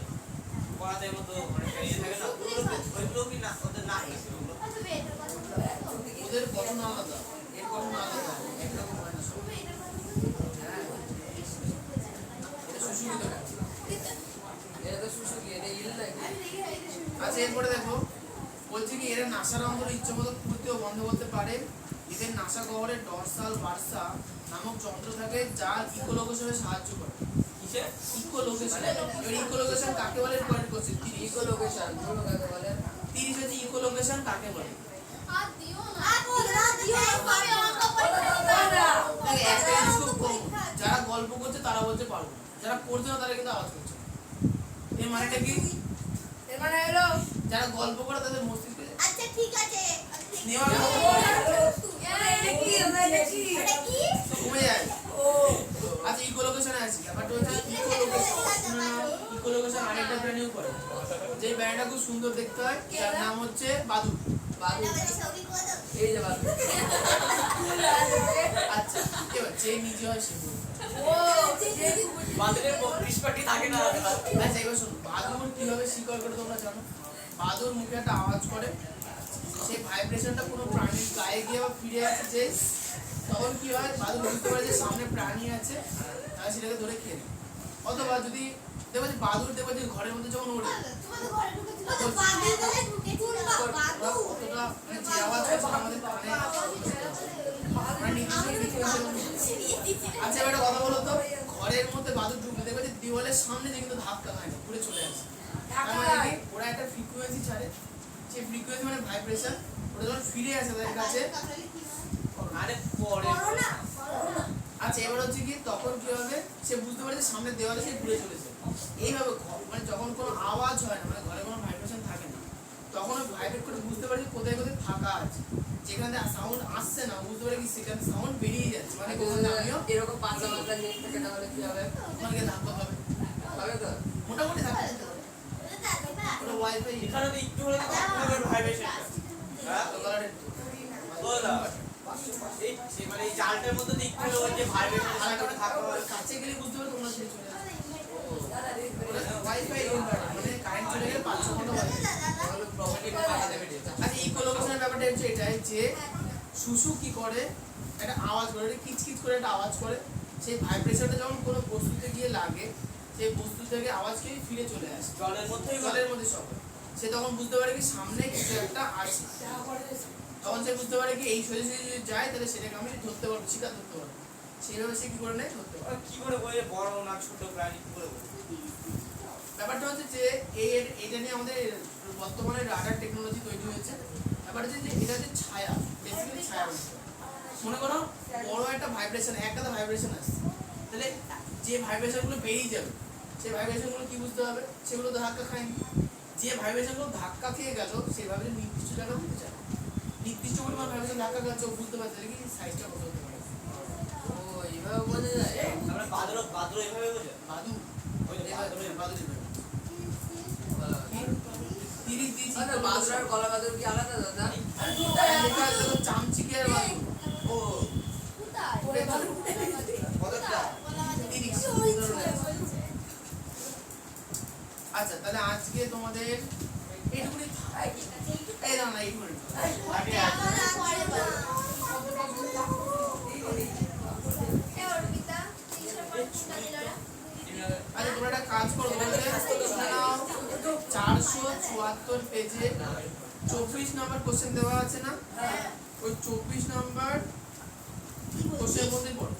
কড়াতের মতো মানে ইয়ে থাকে না ওইগুলো কি না ওদের নাক আছে ওগুলো তুমি এটার কথা বলো তো। ওদের গঠন আলাদা এর গঠন আলাদা একরকম হয় না সব তুমি এটার কথা বলো তো। হ্যাঁ এটা সুশীলিত গাছ। এটা তো সুসুকি এটা ইল নাকি আমি দেখি এটা শুনি। আচ্ছা এরপরে দেখো বলছে কি এরা নাসারন্ধ্র ইচ্ছে মতো খুলতে ও বন্ধ করতে পারে এদের নাসা গহ্বরে ডরসাল বার্সা নামক যন্ত্র থাকে যা ইকোলোকেশনে সাহায্য করে কিসে ইকোলোকেশন এবার ইকোলোকেশন কাকে বলে পয়েন্ট করছে 30 ইকোলোকেশন বলো কাকে বলে 30 হচ্ছে ইকোলোকেশন কাকে বলে আর দিও না। আর দিও না। আমি অঙ্ক পরীক্ষা দিতে না। পারবো। দেখো, একটা জিনিস খুব কম যারা গল্প করছে তারা বলছে পারবো না। যারা করছে না তারা কিন্তু আওয়াজ করছে এর মানেটা কি এর মানে হলো যারা গল্প করে তাদের মস্তিষ্কে আচ্ছা ঠিক আছে। নেওয়ার এটা কি আমরা এটা কি এটা কি? কমে যায় ও আচ্ছা ইকোলোকেশনে আছে ব্যাপারটা হচ্ছে ইকোলোকেশন আরেকটা প্রাণীও করে যে প্রাণীটা খুব সুন্দর দেখতে হয় যার নাম হচ্ছে বাদুড় বাবু এটা বলে ছবি করো। এই যে বাবু আচ্ছা এবার যে নিজে হয় সে বলবে। ও বাদুড়ের বৃষ্টি থাকে না আচ্ছা এবার শোনো বাদুড় কিভাবে শিকার করে তোমরা জানো বাদুড় মুখে একটা আওয়াজ করে সেই ভাইব্রেশনটা কোনো প্রাণীর গায়ে গিয়ে আবার ফিরে আসে যে তখন কি হয় বাদুড় বুঝতে পারে যে সামনে প্রাণী আছে তারা সেটাকে ধরে খেয়ে নেয় অথবা যদি দেখো যে বাদুড় দেখো যে ঘরের মধ্যে যখন ওড়ে তোমাদের ঘরে ঢুকেছিল তো বাদু বলে ঢুকেছিল। বাদু। অতটা মানে যে আওয়াজ হচ্ছে আমাদের কানে মানে নির্দিষ্ট frequency আচ্ছা এবার একটা কথা বলো তো ঘরের মধ্যে বাদুড় ঢুকলে দেখবে যে দেওয়ালের সামনে যে কিন্তু ধাক্কা খায় না ঘুরে চলে আসে তার মানে কি ওরা একটা ফ্রিকোয়েন্সি ছাড়ে সেই ফ্রিকোয়েন্সি মানে ভাইব্রেশন ওটা যখন ফিরে আসে তাদের কাছে আরে পরে করোনা। করোনা। আচ্ছা এবার হচ্ছে কি তখন কি হবে সে বুঝতে পারে যে সামনে দেওয়ালে সে ঘুরে চলেছে এইভাবে মানে যখন কোনো আওয়াজ হয় না মানে ঘরে কোনো ভাইব্রেশন থাকে না তখন ভাইব্রেট করে বুঝতে পারে যে কোথায় কোথায় ফাঁকা আছে যেখানে সাউন্ড আসছে না বুঝতে পারে কি সেখানে সাউন্ড বেরিয়ে যাচ্ছে মানে কোথাও আমিও এরকম পাতলা পাতলা জিনিস থাকে তাহলে কি হবে ওখানে ধাক্কা হবে হবে তো মোটামুটি ধাক্কা দিতে পারে ওটা দেখো না। ওটা ওয়াইফাই এখানে তো একটু হলে তো ভাইব্রেশন হ্যাঁ বলো এই মানে এই জালটার মধ্যে তো একটু হলে ওই যে ভাইব্রেশন থাকা হয় কাছে গেলে বুঝতে পারে তোমরা ছেড়ে চলে যাবে দাদা দেখবে ওয়াইফাই মানে কারেন্ট চলে গেলে 5 ঘন্টা ওয়াইফাই তাহলে প্রপার্টি পাতা দেবে এটা আচ্ছা ইকোলোকেশনের ব্যাপারটা হচ্ছে এটাই যে শুশু কি করে একটা আওয়াজ করে একটা কিচকিচ করে একটা আওয়াজ করে সেই ভাইব্রেশনটা যখন কোনো বস্তুতে গিয়ে লাগে সেই বস্তু থেকে আওয়াজ খেয়ে ফিরে চলে আসে জলের মধ্যেই জলের মধ্যে সব সে তখন বুঝতে পারে কি সামনে কিছু একটা আছে তখন সে বুঝতে পারে কি এই সোজা সোজা যদি যায় তাহলে সেটাকে আমি ধরতে পারবো শিকার ধরতে পারবো সেইভাবে সে কি করে নেয় ধরতে পারে কি করে বলে বড় না ছোট প্রাণী কি করে বলে ব্যাপারটা হচ্ছে যে এটা নিয়ে আমাদের বর্তমানে রাডার টেকনোলজি তৈরি হয়েছে ব্যাপারটা হচ্ছে যে এটা হচ্ছে ছায়া বেসিক্যালি ছায়া বলতে পারো। মনে করো বড় একটা ভাইব্রেশন একটা ভাইব্রেশন আসছে তাহলে যে ভাইব্রেশনগুলো বেরিয়ে যাবে সেই ভাইব্রেশনগুলো কি বুঝতে হবে সেগুলো তো ধাক্কা খায়নি যে ভাইব্রেশনগুলো ধাক্কা খেয়ে গেল সেই ভাইব্রেশন নির্দিষ্ট জায়গা বুঝতে চায় নির্দিষ্ট পরিমাণ ভাইব্রেশন ধাক্কা খাচ্ছে ও বুঝতে পারছে কি সাইজটা কত হতে পারে ও এইভাবে বোঝা যায় আমরা বাদর এভাবে বোঝে বাদু ওই যে বাদর বাদু 30 দিয়েছি আরে বাদুর আর গলা বাদুর কি আলাদা দাদা লেখা আছে দেখো চামচিকে আর বাদু ও কোথায়? কতটা 30 আচ্ছা তাহলে আজকে তোমাদের এইটুকুনি এই না না এইটুকুনি আচ্ছা তোমরা একটা কাজ করো তোমাদের শুনে নাও 474 পেজে 24 নম্বর কোশ্চেন দেওয়া আছে না ওই 24 নম্বর কোশ্চেন মধ্যে পড়ো